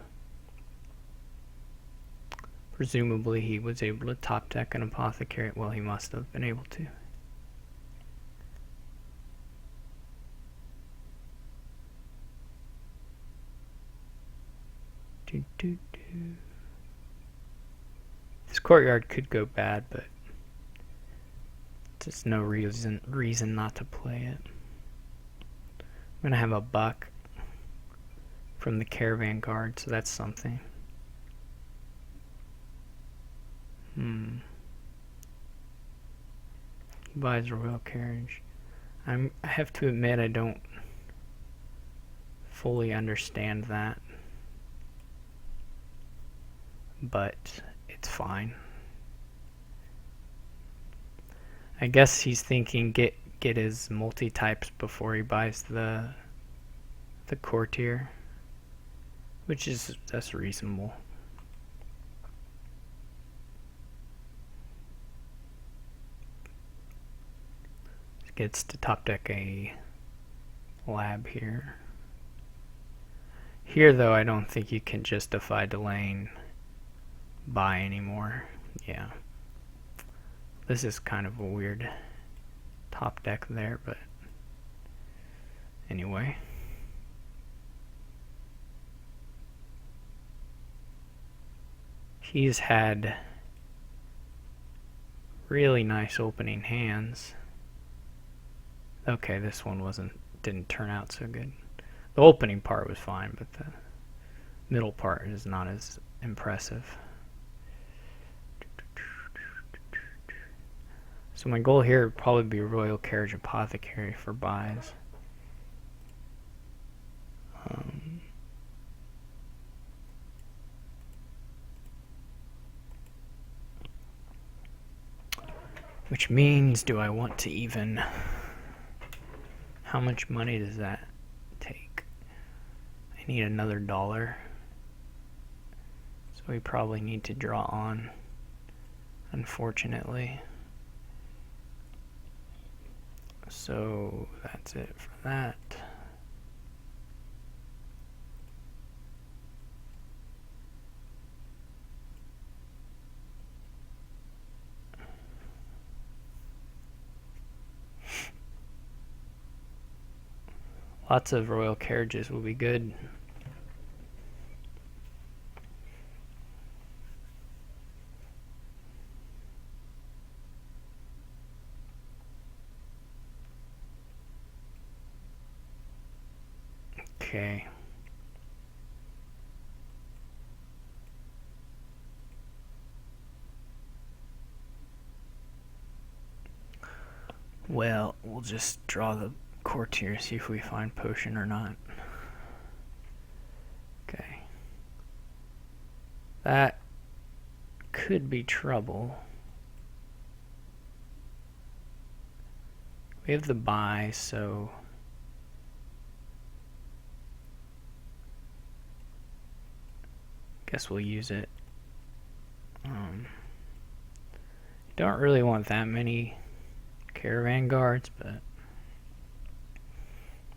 Presumably he was able to top deck an apothecary. Well, he must have been able to. This courtyard could go bad, but there's no reason not to play it. I'm gonna have a buck from the caravan guard, so that's something. He buys royal carriage. I have to admit I don't fully understand that, but it's fine. I guess he's thinking get his multi-types before he buys the Courtier, which that's reasonable. Gets to top deck a lab here. Here though, I don't think you can justify delaying buy anymore. Yeah. This is kind of a weird top deck there, but anyway. He's had really nice opening hands. Okay, this one didn't turn out so good. The opening part was fine, but the middle part is not as impressive. So my goal here would probably be Royal Carriage Apothecary for buys. Which means, do I want to even... How much money does that take? I need another $1. So we probably need to draw on, unfortunately. So that's it for that. Lots of royal carriages will be good. Okay. Well, we'll just draw the Courtier, see if we find potion or not. Okay. That could be trouble. We have the buy, so guess we'll use it. Don't really want that many caravan guards, but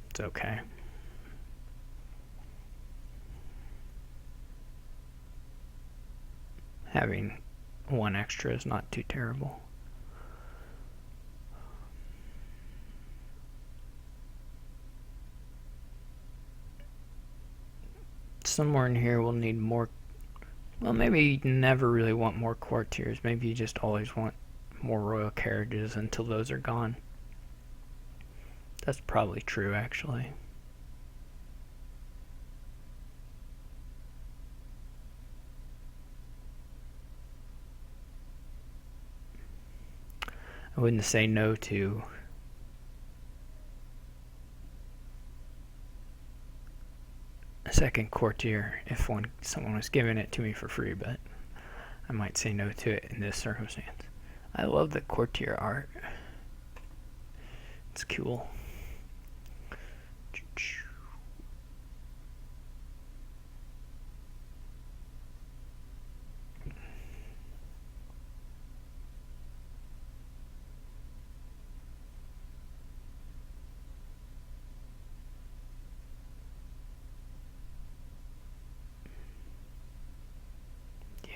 it's okay. Having one extra is not too terrible. Somewhere in here we'll need more. Well, maybe you never really want more courtiers. Maybe you just always want more royal carriages until those are gone. That's probably true, actually. I wouldn't say no to a second courtier if someone was giving it to me for free, but I might say no to it in this circumstance. I love the courtier art. It's cool.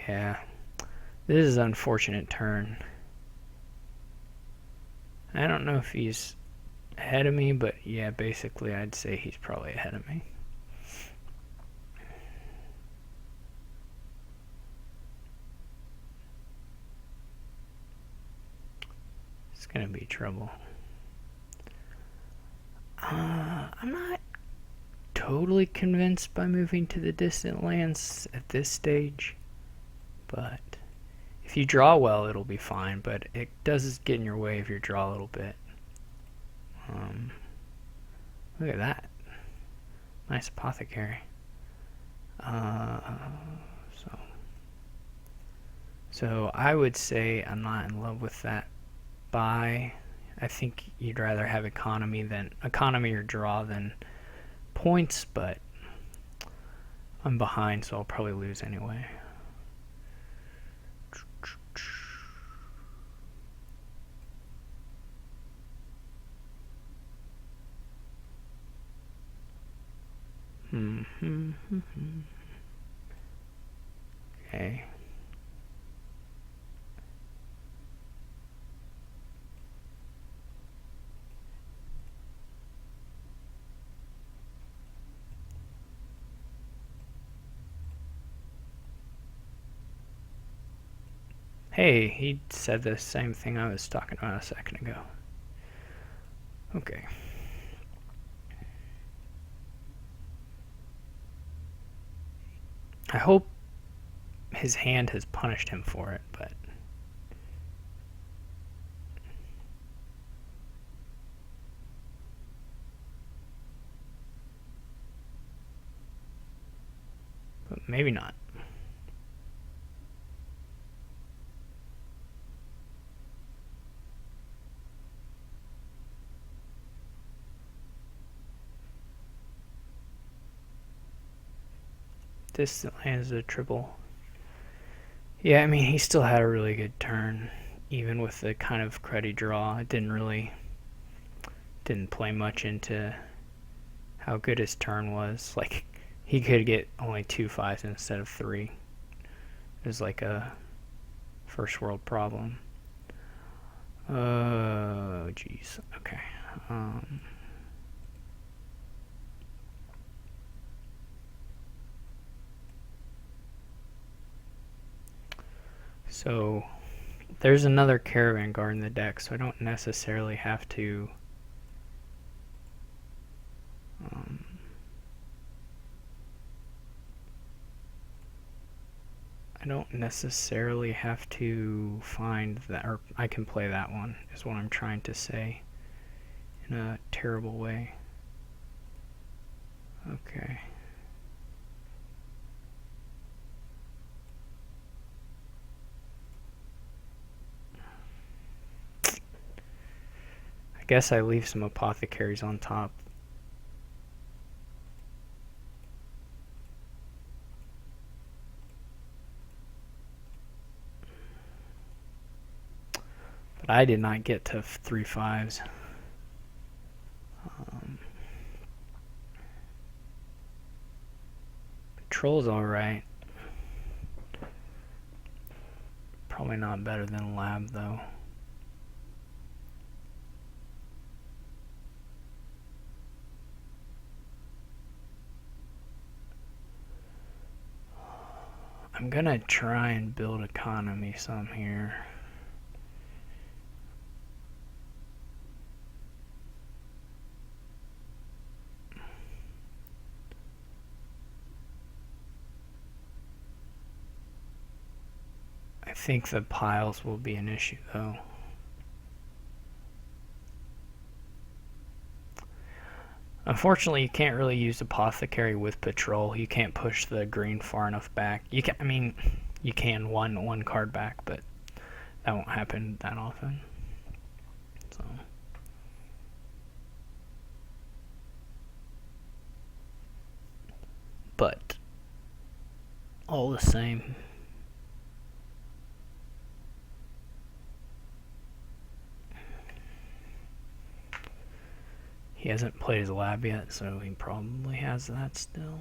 Yeah, This is an unfortunate turn. I don't know if he's ahead of me, but yeah, basically I'd say he's probably ahead of me. It's gonna be trouble. I'm not totally convinced by moving to the distant lands at this stage, but if you draw well, it'll be fine, but it does get in your way if you draw a little bit. Look at that. Nice apothecary. So I would say I'm not in love with that buy. I think you'd rather have economy or draw than points, but I'm behind, so I'll probably lose anyway. Okay. Hey, he said the same thing I was talking about a second ago. Okay. I hope his hand has punished him for it, but maybe not. This lands a triple. Yeah, I mean, he still had a really good turn, even with the kind of cruddy draw. It didn't play much into how good his turn was. Like, he could get only 2 5s instead of 3. It was like a first world problem. Oh, jeez. Okay. So there's another caravan guard in the deck, so I don't necessarily have to find that, or I can play that one, is what I'm trying to say in a terrible way. Okay. I guess I leave some apothecaries on top. But I did not get to 3 5s. Patrol's alright. Probably not better than Lab, though. I'm gonna try and build economy some here. I think the piles will be an issue, though. Unfortunately, you can't really use apothecary with patrol. You can't push the green far enough back. You can, I mean, you can one card back, but that won't happen that often. So. But all the same, he hasn't played his lab yet, so he probably has that still.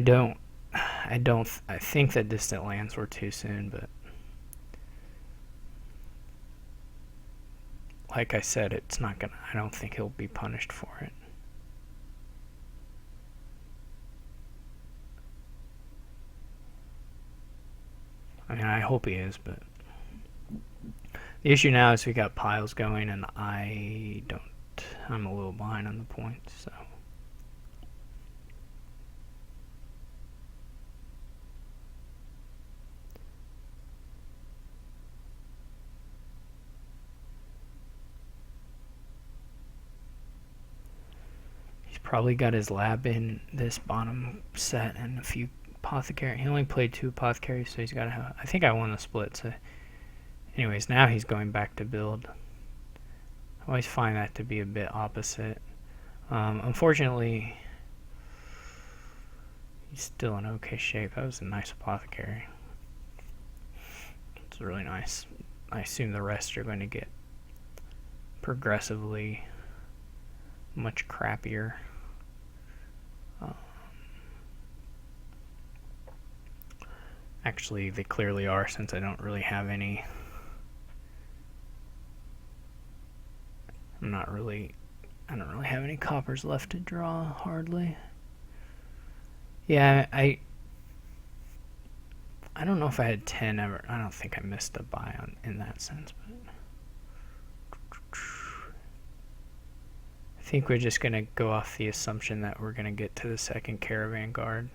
I think that distant lands were too soon, but like I said, it's not gonna, I don't think he'll be punished for it. I mean, I hope he is, but the issue now is we got piles going and I'm a little behind on the points, so. He's probably got his lab in this bottom set and a few apothecary. He only played 2 apothecaries, so he's got to have, I think I won the split, so anyways, now he's going back to build. I always find that to be a bit opposite. Unfortunately, he's still in okay shape. That was a nice apothecary. It's really nice. I assume the rest are going to get progressively much crappier. Actually, they clearly are, since I don't really have any. I don't really have any coppers left to draw, hardly. Yeah, I don't know if I had 10 ever. I don't think I missed a buy in that sense, but I think we're just going to go off the assumption that we're going to get to the second caravan guard.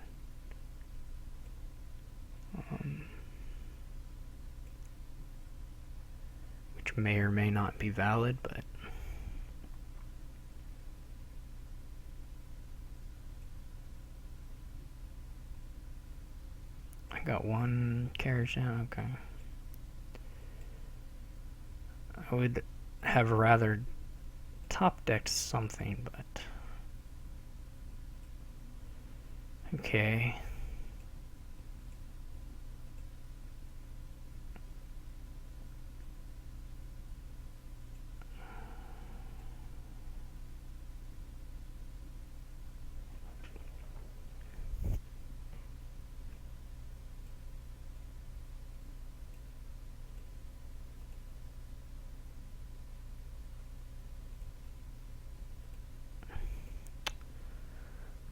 Which may or may not be valid, but I got 1 carriage down. Okay. I would have rather top decked something, but okay.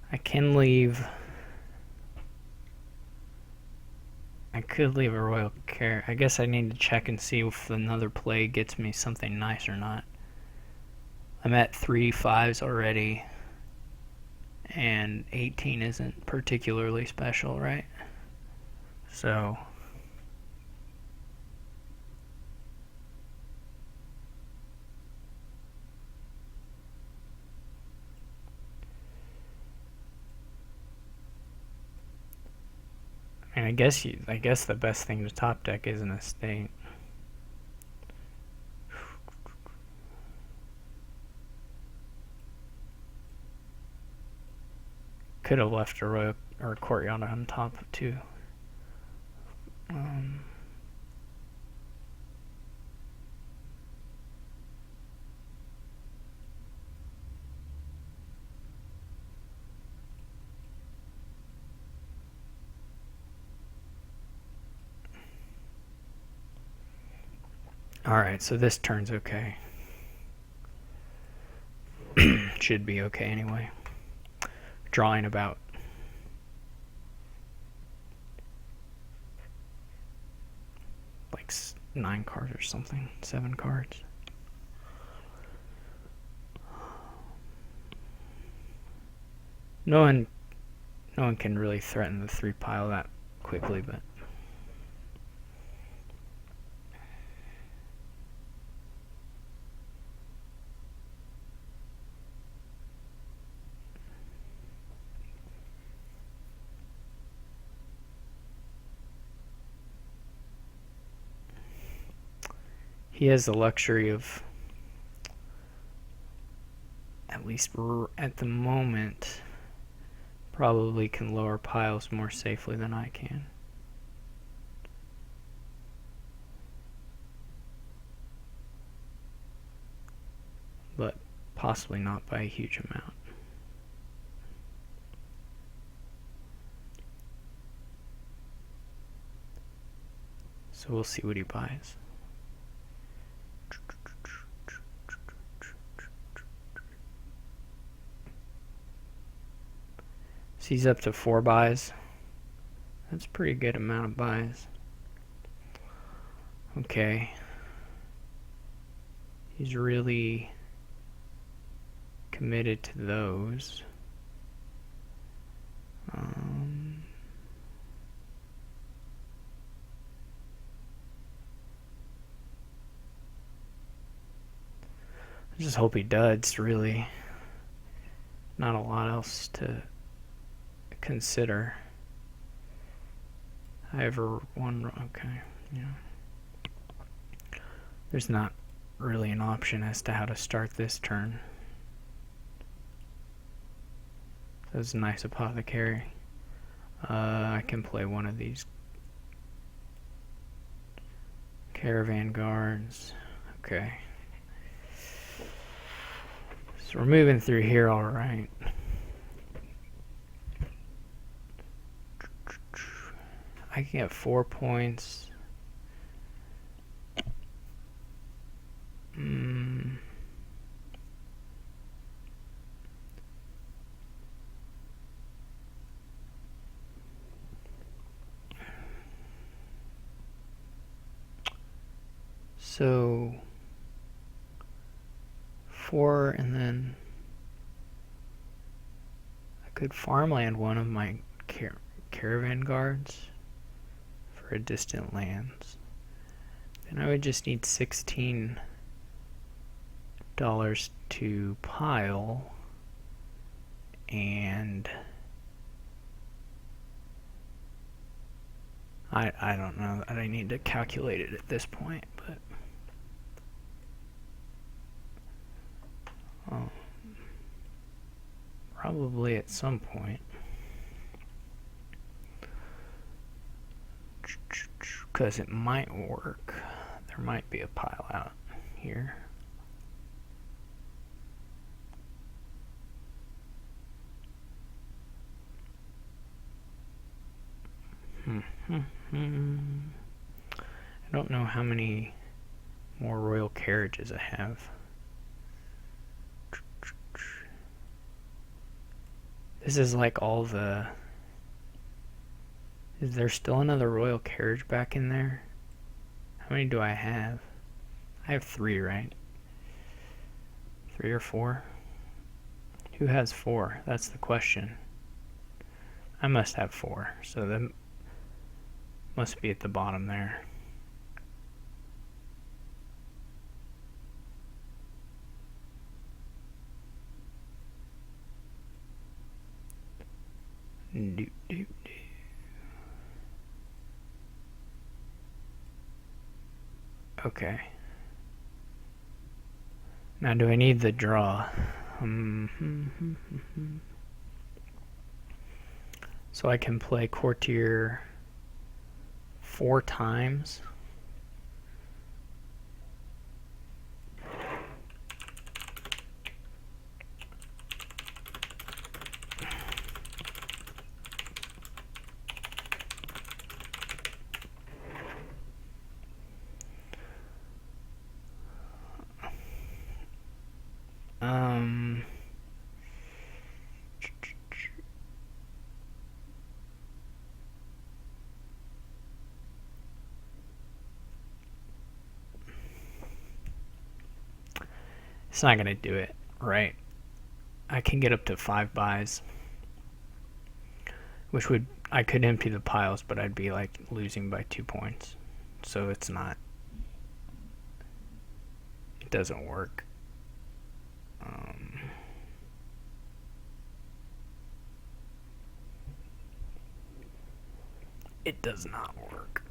I can leave. I could leave a royal care. I guess I need to check and see if another play gets me something nice or not. I'm at 3 5s already, and 18 isn't particularly special, right? So and I guess the best thing to top deck is an estate. Could have left a royal or a courtyard on top too. Alright, so this turn's okay. Should be okay anyway. Drawing about like 9 cards or something, 7 cards. No one can really threaten the 3 pile that quickly, but he has the luxury of, at least at the moment, probably can lower piles more safely than I can. But possibly not by a huge amount. So we'll see what he buys. So he's up to 4 buys. That's a pretty good amount of buys. Okay. He's really committed to those. I just hope he duds, really. Not a lot else to consider. I ever won. Okay, yeah. There's not really an option as to how to start this turn. That's a nice apothecary. I can play one of these caravan guards. Okay. So we're moving through here all right. I can get 4 points. So 4, and then I could farmland one of my caravan guards for a distant lands. Then I would just need $16 to pile, and I don't know. I need to calculate it at this point, but probably at some point, because it might work. There might be a pile out here. I don't know how many more royal carriages I have. This is like all the... Is there still another royal carriage back in there? How many do I have? I have 3, right? 3 or 4? Who has 4? That's the question. I must have 4, so that must be at the bottom there. Okay. Now, do I need the draw? So I can play Courtier 4 times. It's not gonna do it, right? I can get up to 5 buys, which would, I could empty the piles, but I'd be like losing by 2 points. So it's not, it doesn't work. It does not work.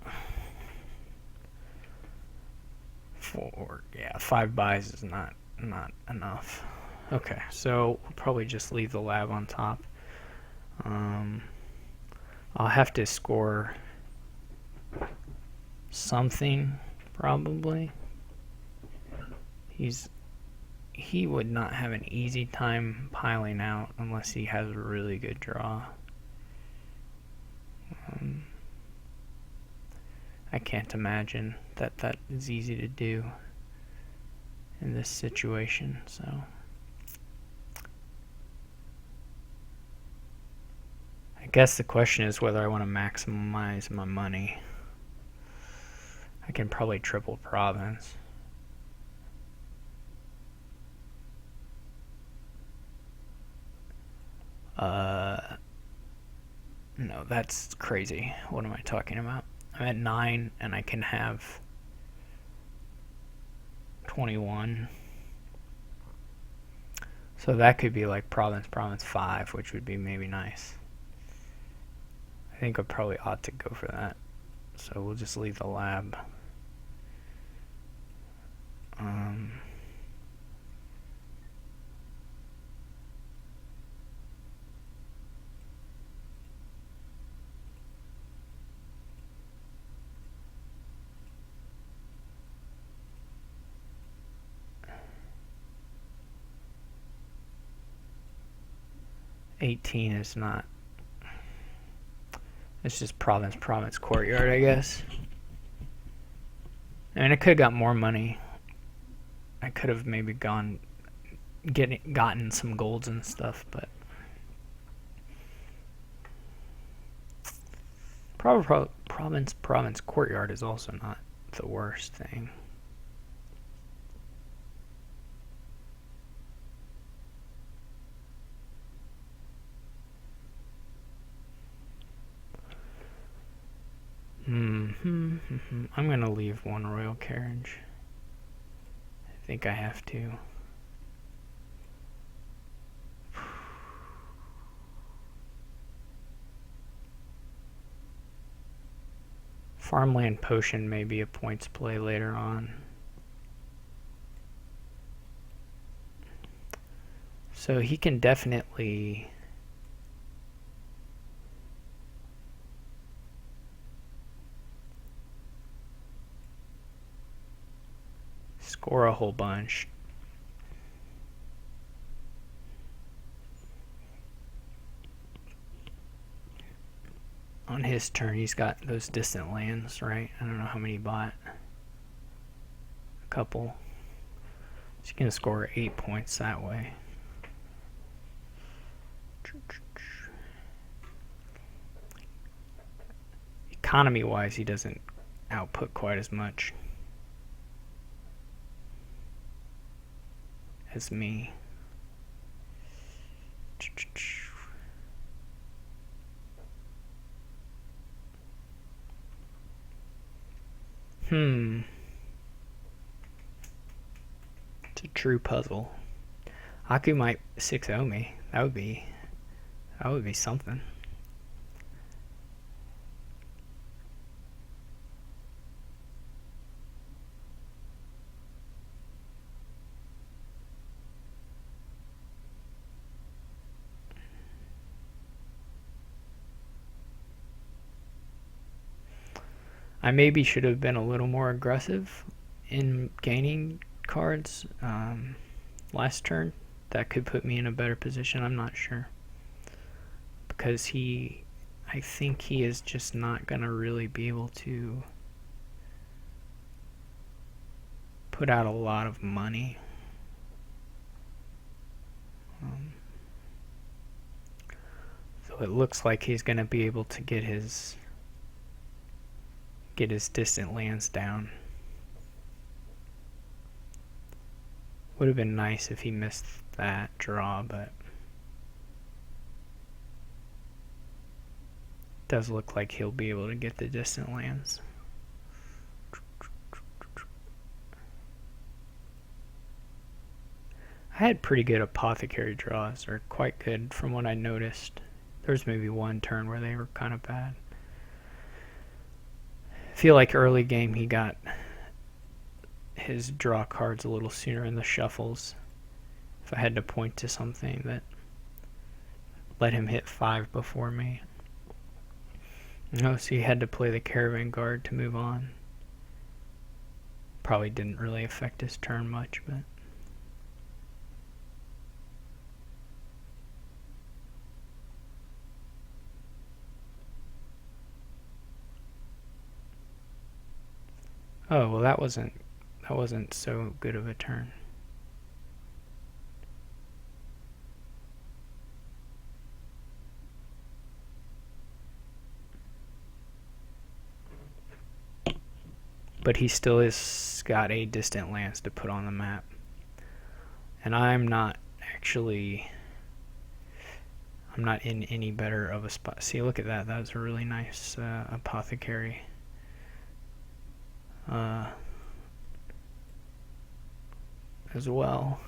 5 buys is not enough. Okay, so we'll probably just leave the lab on top. I'll have to score something, probably. He would not have an easy time piling out unless he has a really good I can't imagine that that is easy to do in this situation, so I guess the question is whether I want to maximize my money. I can probably triple province. No, that's crazy. What am I talking about? I'm at 9 and I can have 21. So that could be like province 5, which would be maybe nice. I think I probably ought to go for that. So we'll just leave the lab. 18 is not. It's just province Courtier, I guess. I mean, I could have got more money. I could have maybe gotten some golds and stuff, but province Courtyard is also not the worst thing. I'm gonna leave one royal carriage. I think I have to. Farmland potion may be a points play later on. So he can definitely score a whole bunch. On his turn, he's got those distant lands, right? I don't know how many he bought. A couple. He's going to score 8 points that way. Economy-wise, he doesn't output quite as much as me. It's a true puzzle. Aku might 6-0 me. That would be something. I maybe should have been a little more aggressive in gaining cards last turn. That could put me in a better position. I'm not sure. Because I think he is just not going to really be able to put out a lot of money. So it looks like he's going to be able to get his distant lands down. Would have been nice if he missed that draw, but does look like he'll be able to get the distant lands. I had pretty good apothecary draws, or quite good from what I noticed. There's maybe one turn where they were kind of bad. I feel like early game he got his draw cards a little sooner in the shuffles. If I had to point to something that let him hit 5 before me. No, so he had to play the Caravan Guard to move on. Probably didn't really affect his turn much, but Oh, well, that wasn't so good of a turn. But he still has got a distant lance to put on the map. And I'm not in any better of a spot. See, look at that. That was a really nice apothecary. As well.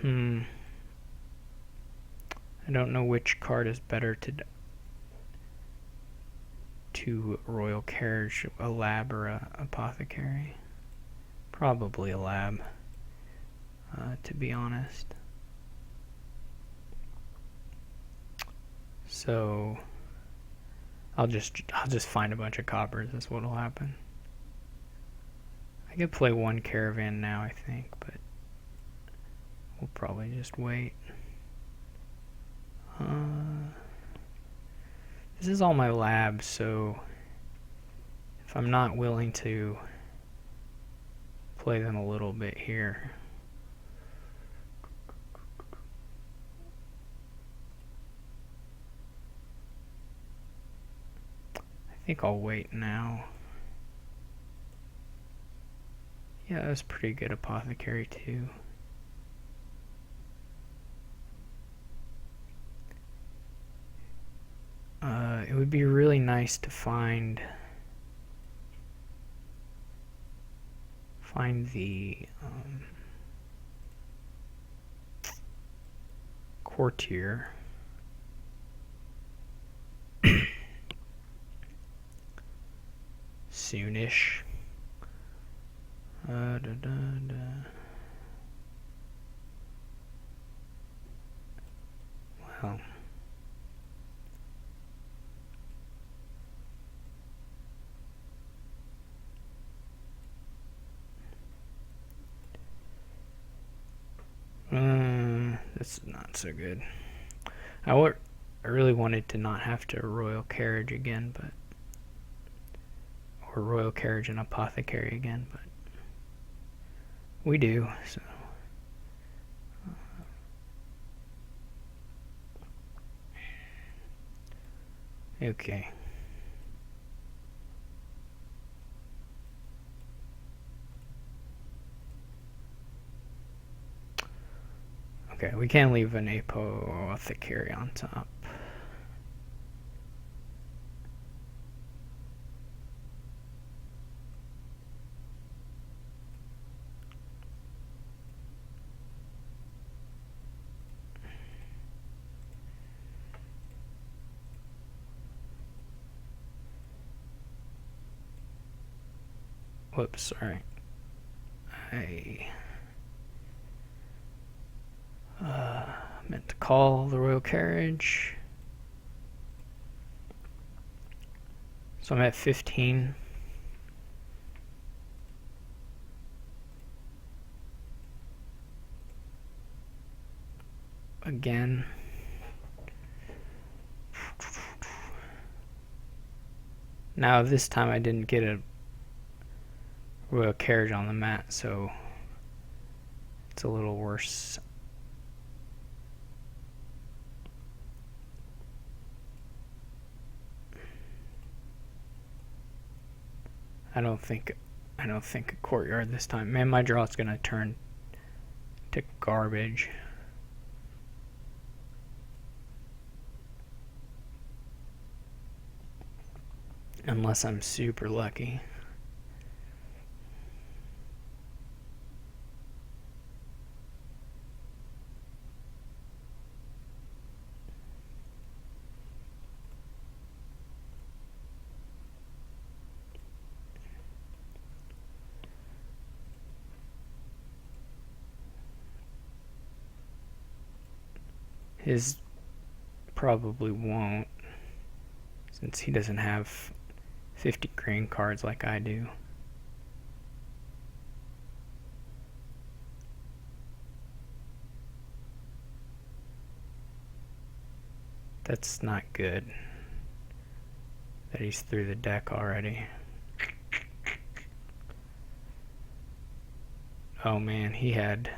I don't know which card is better to Royal Carriage, a lab or a apothecary. Probably a lab, to be honest. So I'll just find a bunch of coppers. That's what'll happen. I could play one caravan now, I think, but we'll probably just wait. This is all my labs, so if I'm not willing to play them a little bit here, I think I'll wait now. Yeah, that's pretty good apothecary too. It would be really nice to find the Courtier. Soonish. Well. That's not so good. I really wanted to not have to Royal Carriage again, or Royal Carriage and Apothecary again, but we do, so. Okay. Okay, we can't leave an apothecary on top. Whoops, sorry. I meant to call the Royal Carriage. So I'm at 15. Again. Now this time I didn't get a Royal Carriage on the mat, so it's a little worse. I don't think a courtyard this time. Man, my draw's gonna turn to garbage. Unless I'm super lucky. His probably won't, since he doesn't have 50 green cards like I do. That's not good that he's through the deck already. Oh man, he had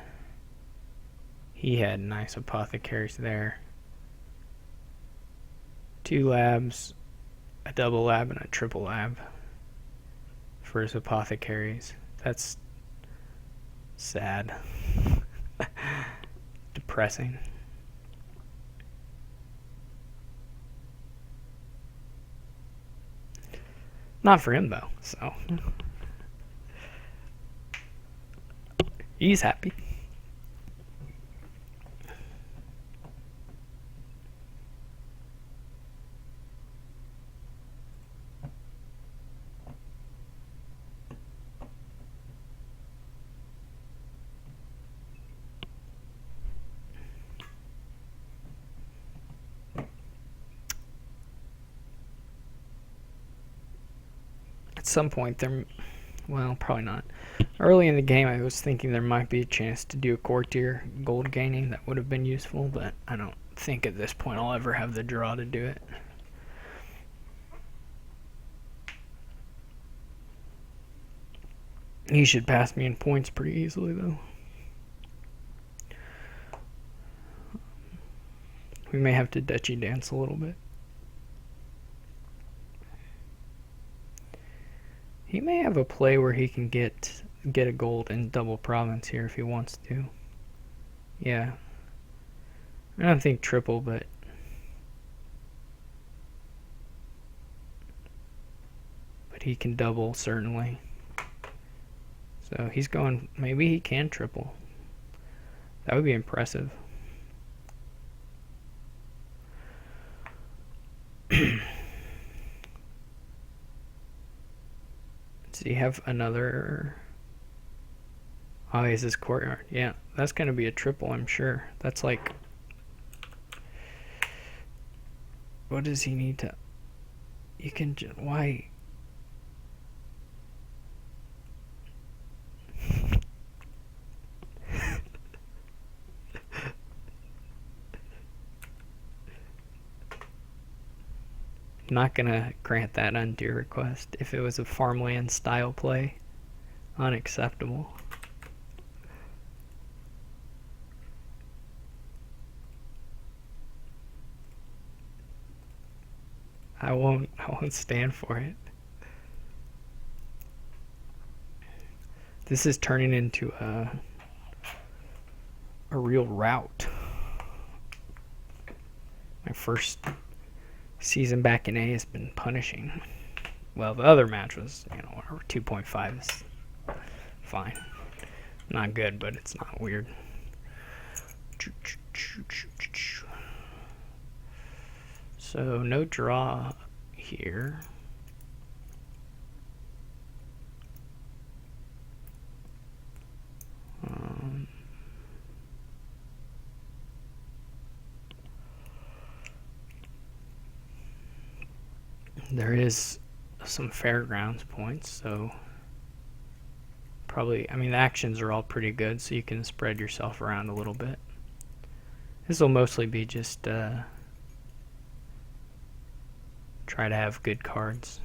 nice apothecaries there. 2 labs, a double lab, and a triple lab for his apothecaries. That's sad. Depressing. Not for him though, so he's happy. At some point there, well, probably not. Early in the game I was thinking there might be a chance to do a Courtier gold gaining. That would have been useful, but I don't think at this point I'll ever have the draw to do it. He should pass me in points pretty easily though. We may have to Dutchy dance a little bit. He may have a play where he can get a gold in double province here if he wants to. Yeah. I don't think triple, but he can double certainly. So he's going, maybe he can triple. That would be impressive. Does he have another? Oh, he has his courtyard. Yeah, that's going to be a triple, I'm sure. That's like, what does he need to? You can, why? Not gonna grant that undue request. If it was a farmland style play, unacceptable. I won't stand for it. This is turning into a real rout. My first season back in A has been punishing. Well, the other match was, 2.5 is fine. Not good, but it's not weird. So, no draw here. There is some fairgrounds points, so probably, the actions are all pretty good, so you can spread yourself around a little bit. This will mostly be just try to have good cards.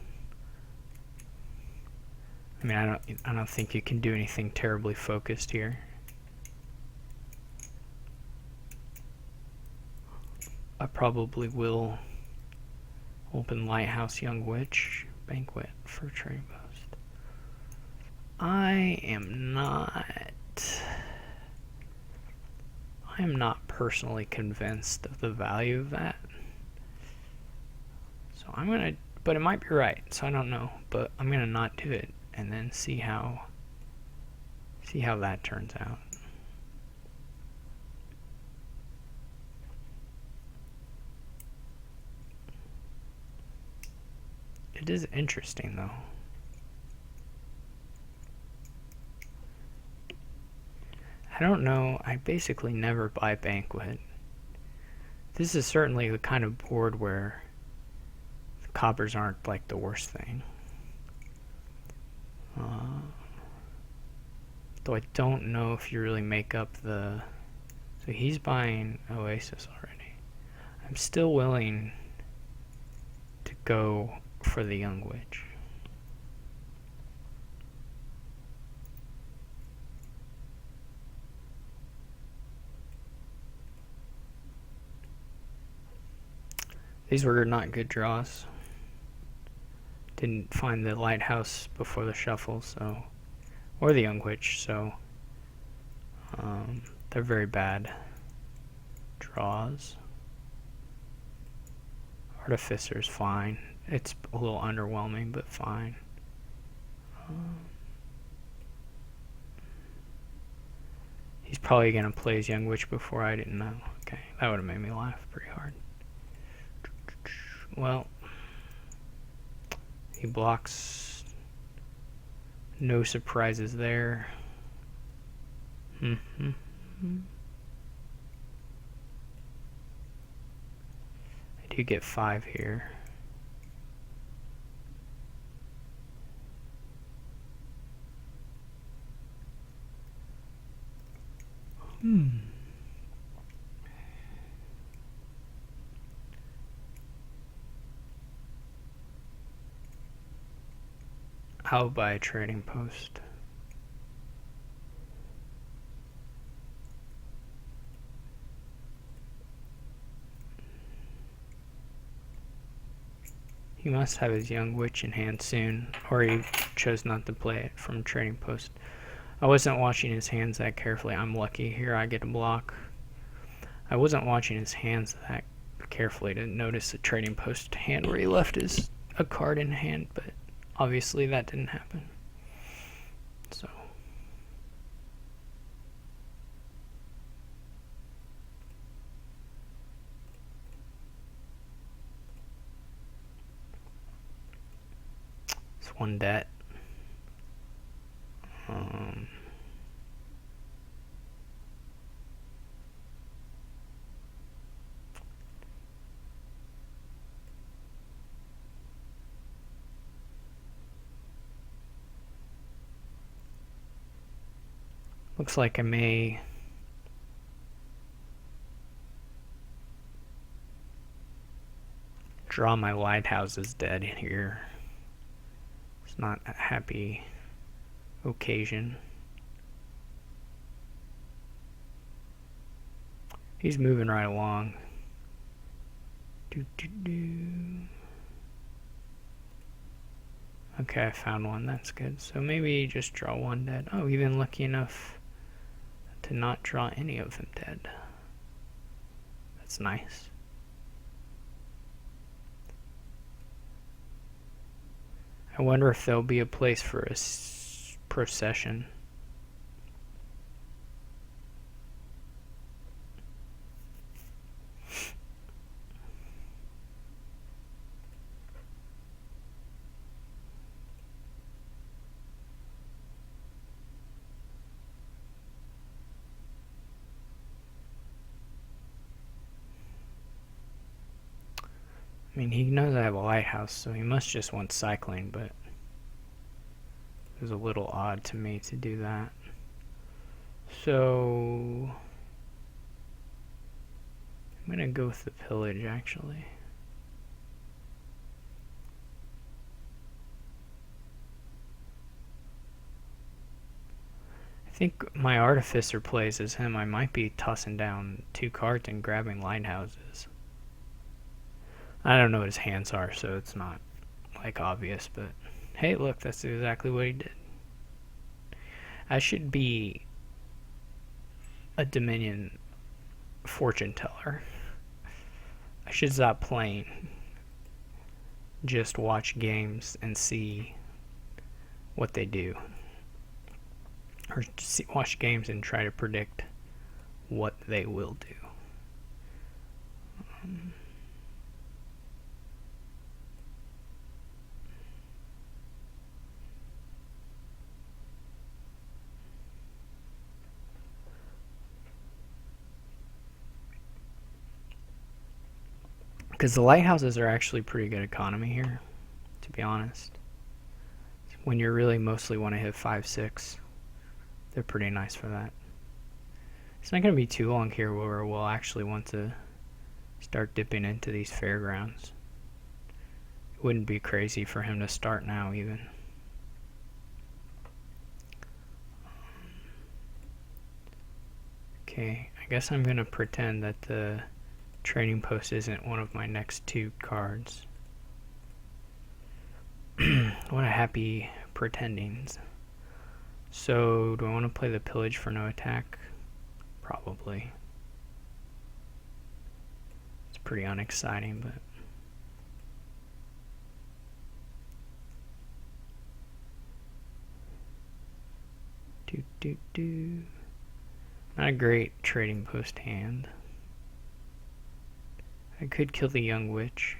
I don't think you can do anything terribly focused here. I probably will open Lighthouse Young Witch Banquet for Trading Post. I am not personally convinced of the value of that. So I'm gonna, but it might be right, so I don't know. But I'm gonna not do it and then see how that turns out. It is interesting though. I don't know, I basically never buy Banquet. This is certainly the kind of board where the coppers aren't like the worst thing. Though I don't know if you really make up the... So he's buying Oasis already. I'm still willing to go for the Young Witch. These were not good draws. Didn't find the lighthouse before the shuffle, so, or the young witch, so they're very bad draws. Artificer's fine. It's a little underwhelming, but fine. He's probably gonna play his young witch before I didn't know. Okay, that would have made me laugh pretty hard. Well, he blocks. No surprises there. I do get 5 here. I'll buy a trading post. He must have his young witch in hand soon, or he chose not to play it from trading post. I wasn't watching his hands that carefully. I'm lucky here I get a block. I wasn't watching his hands that carefully to notice the trading post hand where he left a card in hand, but obviously that didn't happen. So it's one debt. Looks like I may draw my lighthouses dead here. It's not a happy occasion. He's moving right along. Okay, I found one. That's good. So maybe just draw one dead. Oh, even lucky enough to not draw any of them dead. That's nice. I wonder if there'll be a place for a procession. I mean, he knows I have a lighthouse, so he must just want cycling, but it was a little odd to me to do that. So I'm gonna go with the pillage, actually. I think my artificer plays as him. I might be tossing down 2 cards and grabbing lighthouses. I don't know what his hands are, so it's not like obvious, but hey, look, that's exactly what he did. I should be a Dominion fortune teller. I should stop playing. Just watch games and see what they do. Or watch games and try to predict what they will do. Because the lighthouses are actually pretty good economy here, to be honest. When you really mostly want to hit 5-6, they're pretty nice for that. It's not going to be too long here where we'll actually want to start dipping into these fairgrounds. It wouldn't be crazy for him to start now even. Okay, I guess I'm going to pretend that the Trading Post isn't one of my next two cards. What a happy pretendings. So, do I want to play the Pillage for no attack? Probably. It's pretty unexciting, but... Not a great Trading Post hand. I could kill the Young Witch.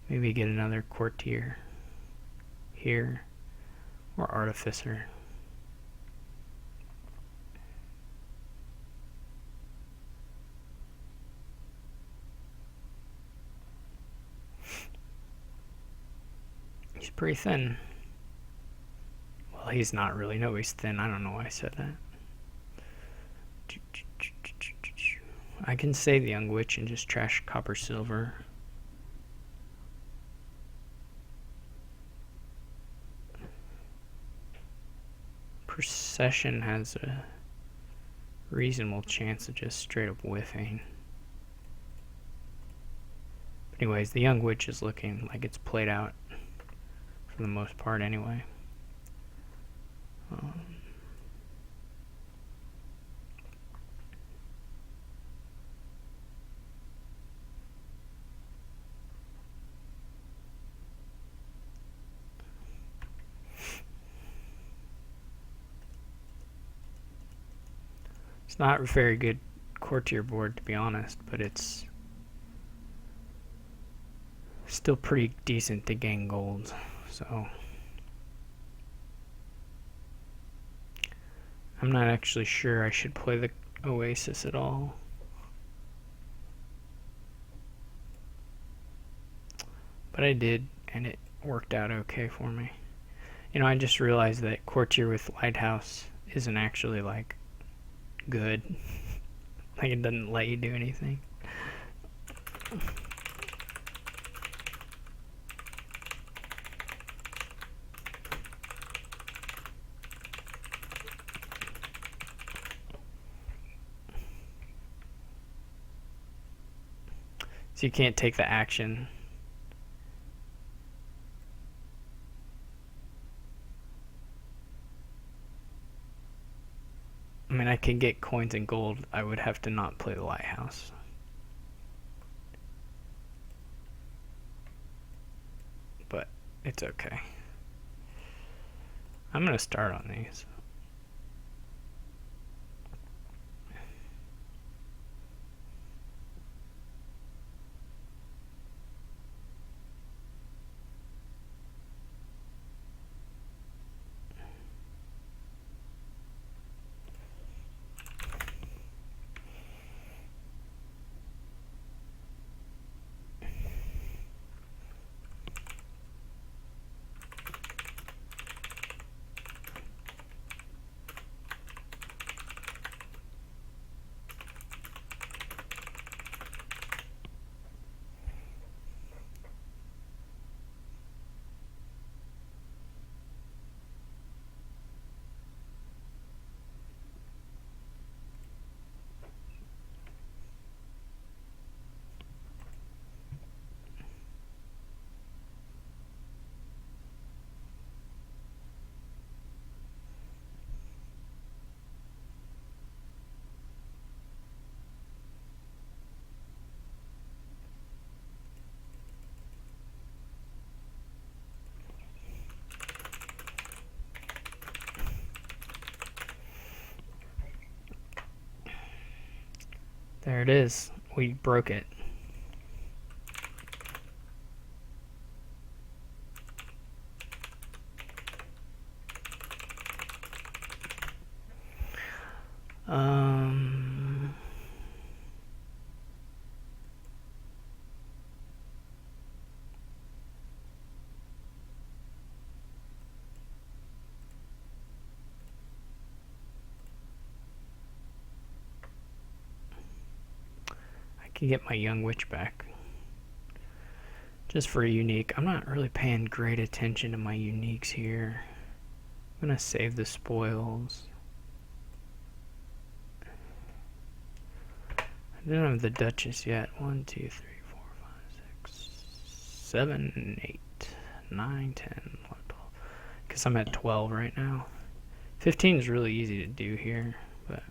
Maybe get another Courtier here, or Artificer. He's pretty thin. Well, he's not really. No, he's thin. I don't know why I said that. I can save the Young Witch and just trash Copper Silver. Procession has a reasonable chance of just straight up whiffing. But anyways, the Young Witch is looking like it's played out for the most part anyway. It's not a very good Courtier board, to be honest, but it's still pretty decent to gain gold, so I'm not actually sure I should play the Oasis at all. But I did, and it worked out okay for me. You know, I just realized that Courtier with Lighthouse isn't actually, like, good. Like, it doesn't let you do anything. So you can't take the action. I mean, I could get coins and gold. I would have to not play the Lighthouse. But it's okay. I'm going to start on these. There it is. We broke it. I can get my Young Witch back. Just for a unique. I'm not really paying great attention to my uniques here. I'm gonna save the spoils. I don't have the Duchess yet. 1, 2, 3, 4, 5, 6, 7, 8, 9, 10, 11, 12. Because I'm at 12 right now. 15 is really easy to do here, but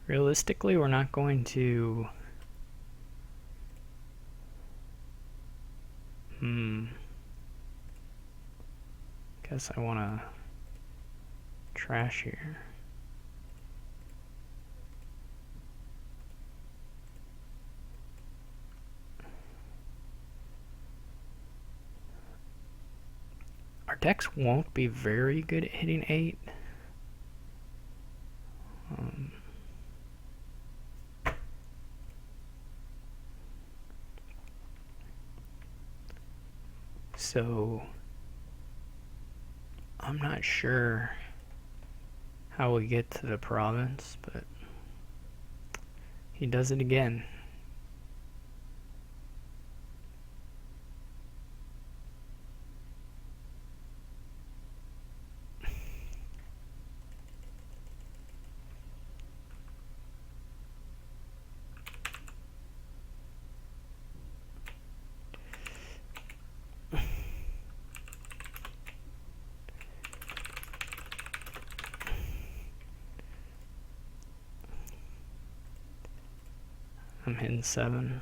realistically, we're not going to... Guess I want to trash here. Our decks won't be very good at hitting 8. So I'm not sure how we get to the province, but he does it again. I'm hitting 7.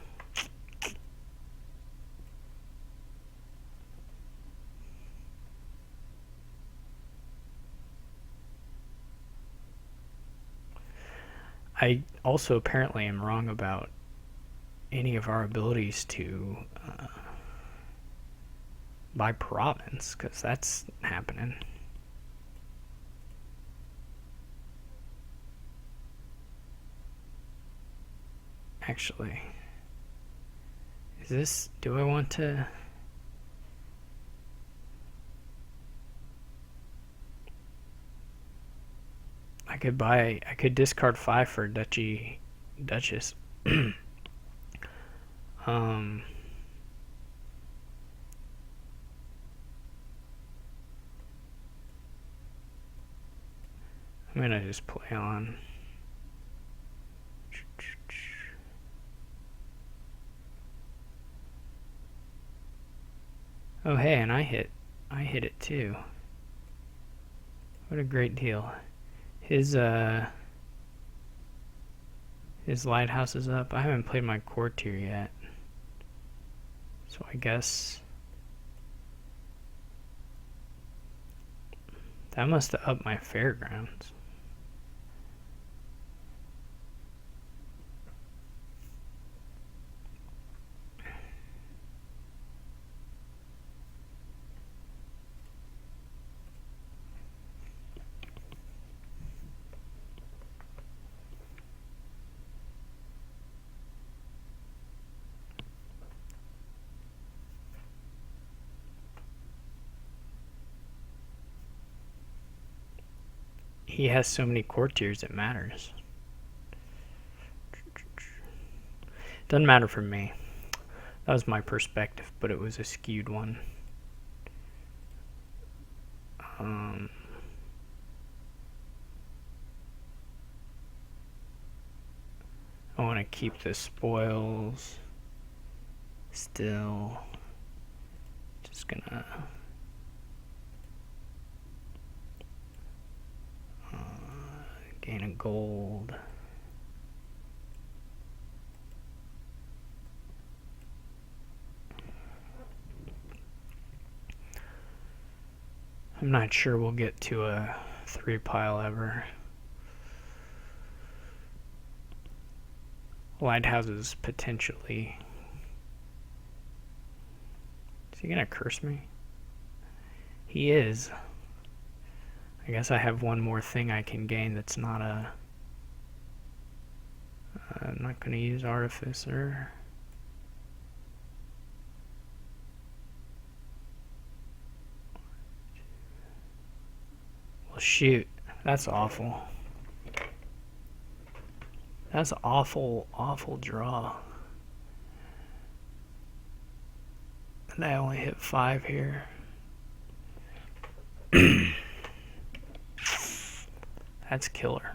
I also apparently am wrong about any of our abilities to buy province, because that's happening. Actually, is this, do I want to... I could discard 5 for Duchess. I'm gonna just play on. Oh hey, and I hit it too. What a great deal. His lighthouse is up. I haven't played my Courtier yet, so I guess that must have upped my fairgrounds. He has so many courtiers it matters. Doesn't matter for me. That was my perspective, but it was a skewed one. I want to keep the spoils still. Just gonna gain a gold. I'm not sure we'll get to a 3 pile ever. Lighthouses potentially. Is he gonna curse me? He is. I guess I have one more thing I can gain that's not a... I'm not going to use Artificer. Well, shoot. That's awful. That's an awful, awful draw. And I only hit 5 here. That's killer.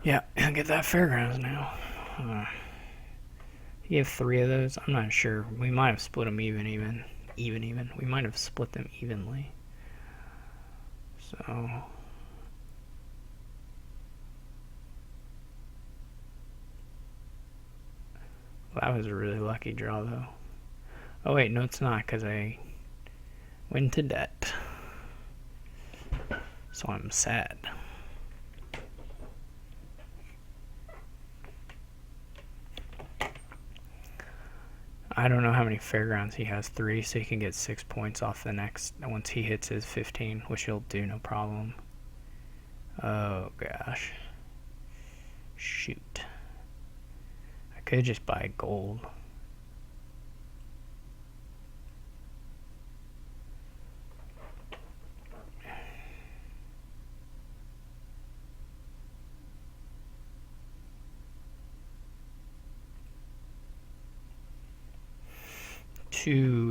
Yeah, I'll get that Fairgrounds now. You have 3 of those? I'm not sure. We might have split them even. We might have split them evenly. So... Well, that was a really lucky draw, though. Oh wait, no it's not, because I went into debt. So I'm sad. I don't know how many Fairgrounds he has. 3, so he can get 6 points off the next once he hits his 15, which he'll do no problem. Oh gosh. Shoot. I could just buy gold.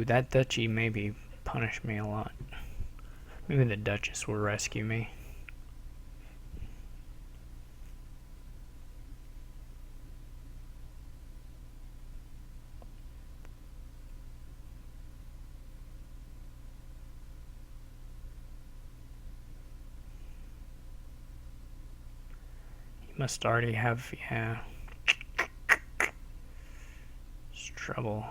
That duchy maybe punish me a lot. Maybe the Duchess will rescue me. He must already have, yeah. It's trouble.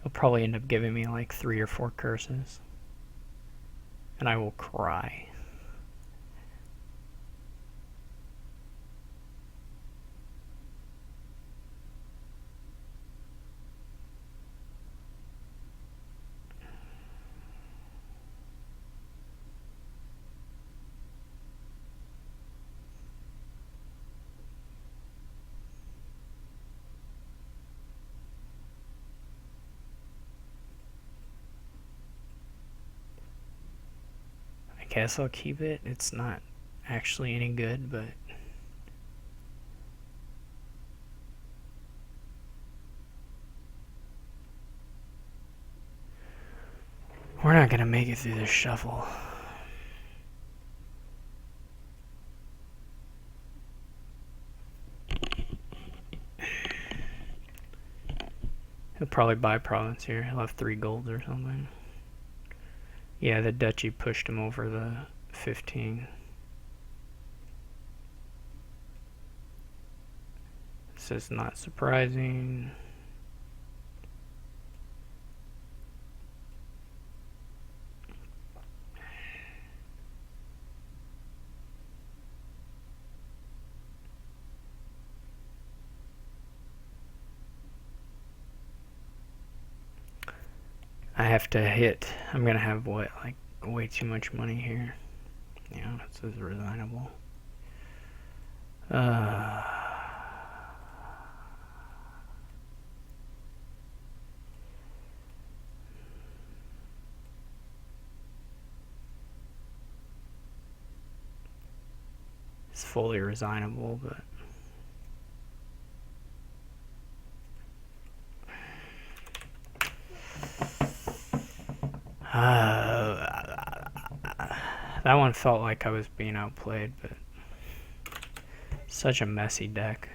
He'll probably end up giving me like 3 or 4 curses. And I will cry. I guess I'll keep it. It's not actually any good, but we're not gonna make it through this shuffle. He'll probably buy province here. He'll have 3 golds or something. Yeah, the duchy pushed him over the 15. This is not surprising. I have to hit. I'm gonna have what, like way too much money here. Yeah, this is resignable. It's fully resignable, but That one felt like I was being outplayed, but such a messy deck.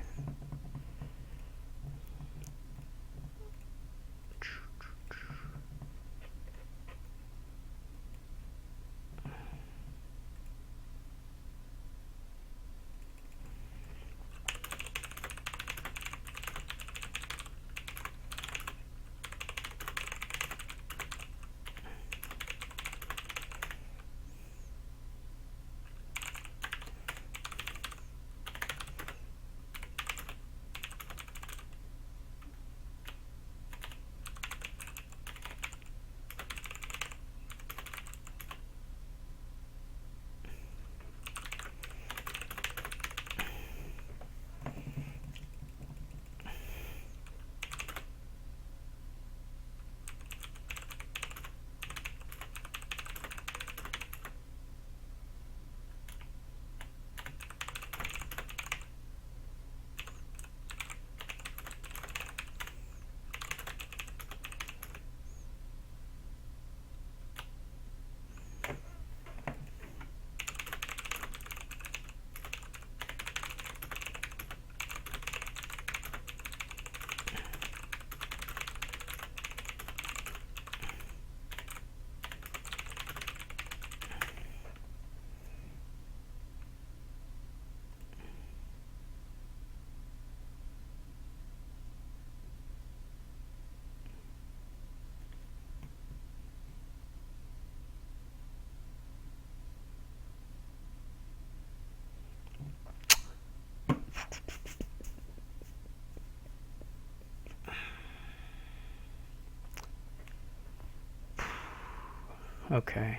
Okay.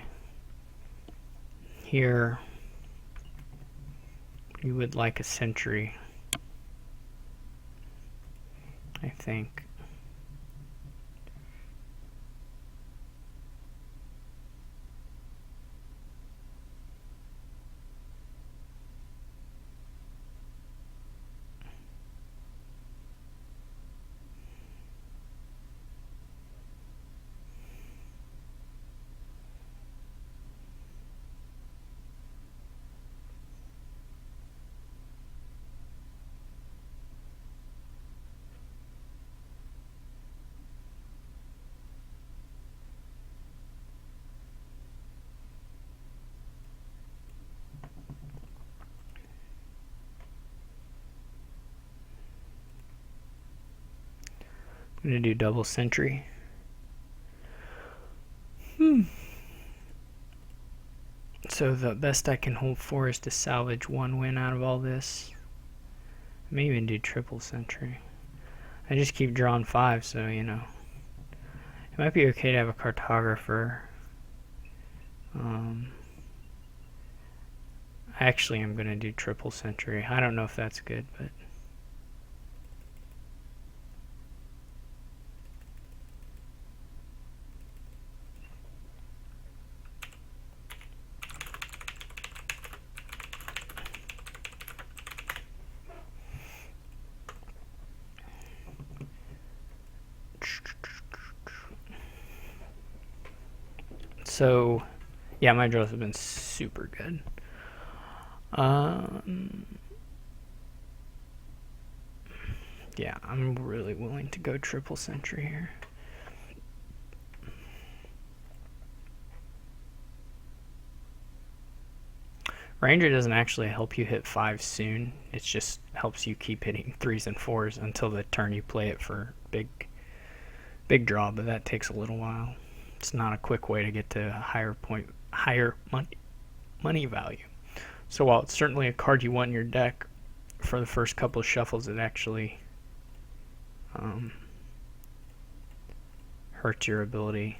Here, you would like a century, I think. I'm going to do double century. So the best I can hope for is to salvage one win out of all this. I may even do triple century. I just keep drawing 5, so you know. It might be okay to have a cartographer. Actually, I'm going to do triple century. I don't know if that's good, but... So, yeah, my draws have been super good. Yeah, I'm really willing to go triple century here. Ranger doesn't actually help you hit 5 soon. It just helps you keep hitting 3s and 4s until the turn you play it for big draw, but that takes a little while. It's not a quick way to get to a higher money value. So while it's certainly a card you want in your deck, for the first couple of shuffles it actually hurts your ability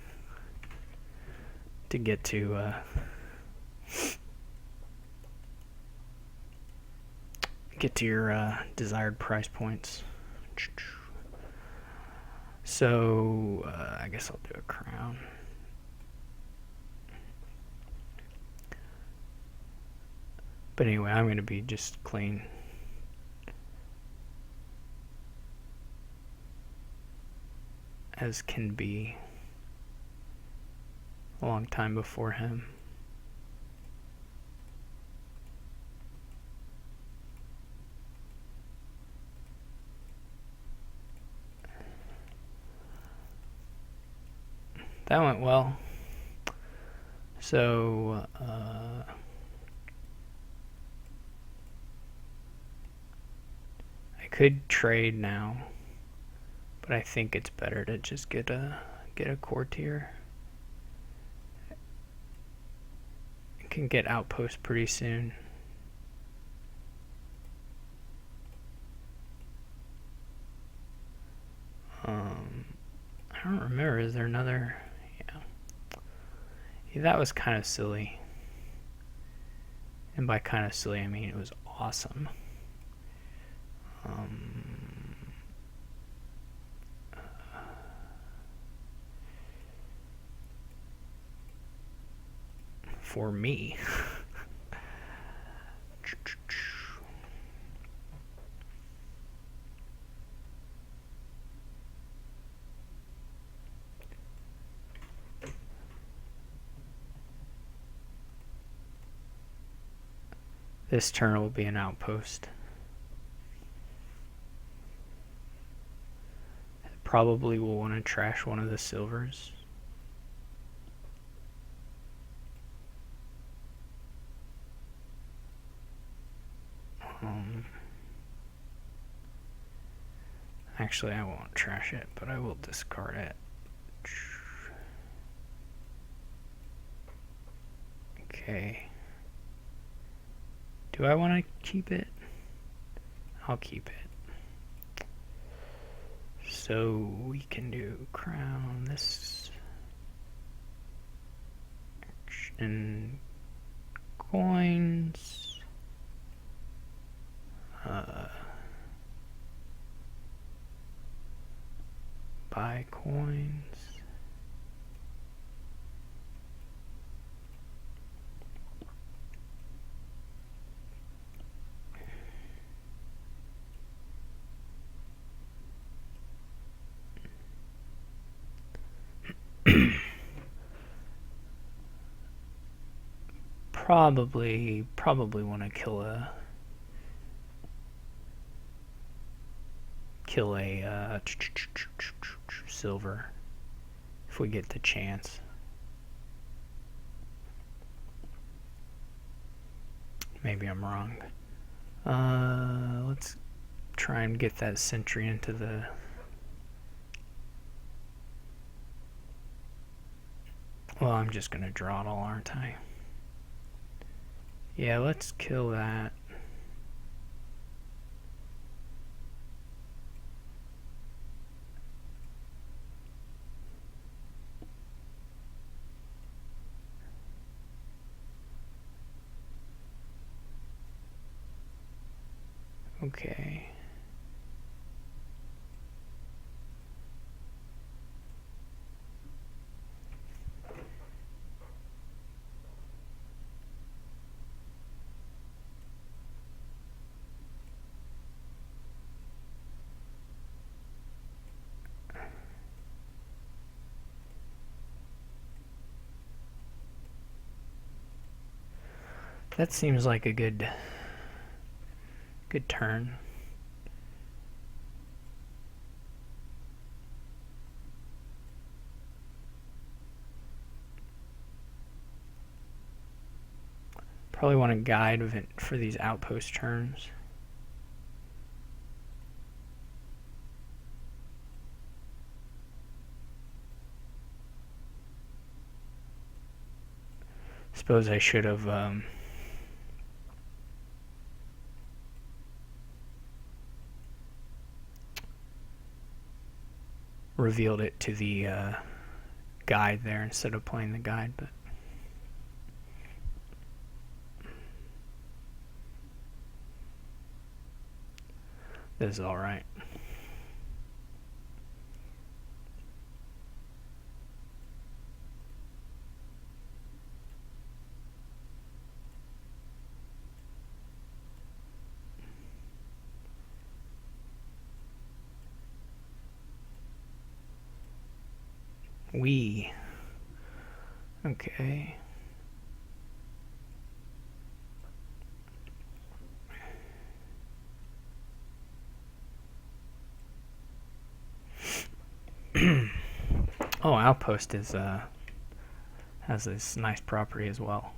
to get to your desired price points. So I guess I'll do a crown. But anyway, I'm going to be just clean. As can be. A long time before him. that went well. So, I could trade now, but I think it's better to just get a Courtier. I can get outpost pretty soon. I don't remember. Is there another? Yeah, that was kind of silly. And by kind of silly, I mean it was awesome. For me. This turn will be an outpost. Probably will want to trash one of the silvers. Actually, I won't trash it, but I will discard it. Okay. Do I want to keep it? I'll keep it. So we can do crown this and coins. Buy coins. Probably want to kill a silver if we get the chance. Maybe I'm wrong. Let's try and get that sentry into the... Well, I'm just going to draw it all, aren't I? Yeah, let's kill that. Okay. That seems like a good turn. Probably want to guide with it for these outpost turns. Suppose I should have revealed it to the guide there instead of playing the guide, but this is all right. Okay. Oh, Outpost is has this nice property as well.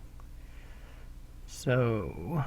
So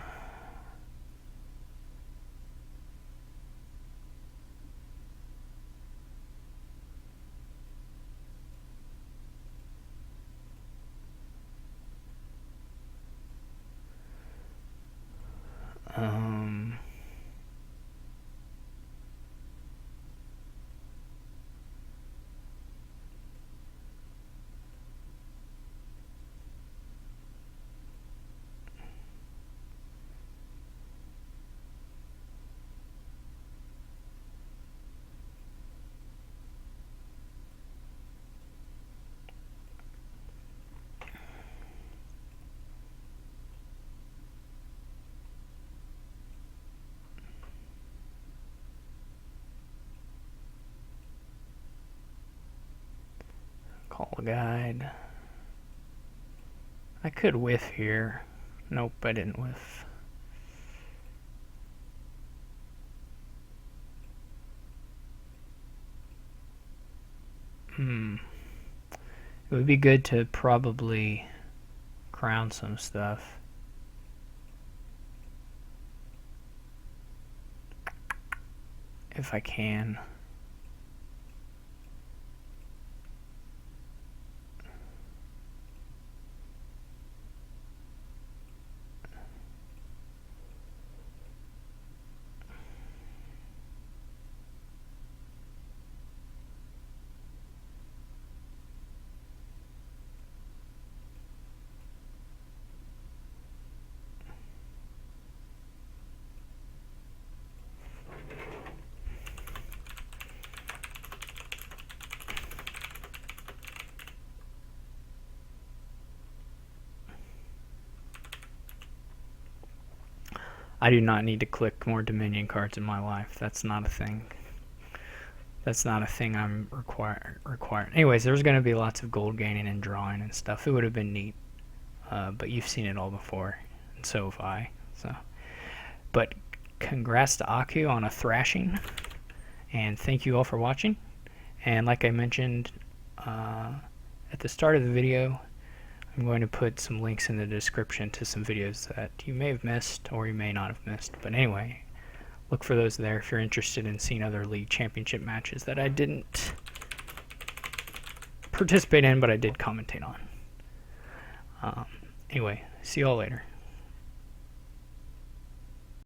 call guide. I could whiff here. Nope, I didn't whiff. It would be good to probably crown some stuff. If I can. I do not need to click more Dominion cards in my life. That's not a thing. That's not a thing I'm required. Anyways, there's going to be lots of gold gaining and drawing and stuff. It would have been neat, but you've seen it all before, and so have I. So, but congrats to Aku on a thrashing, and thank you all for watching. And like I mentioned at the start of the video, I'm going to put some links in the description to some videos that you may have missed or you may not have missed. But anyway, look for those there if you're interested in seeing other league championship matches that I didn't participate in, but I did commentate on. Anyway, see you all later.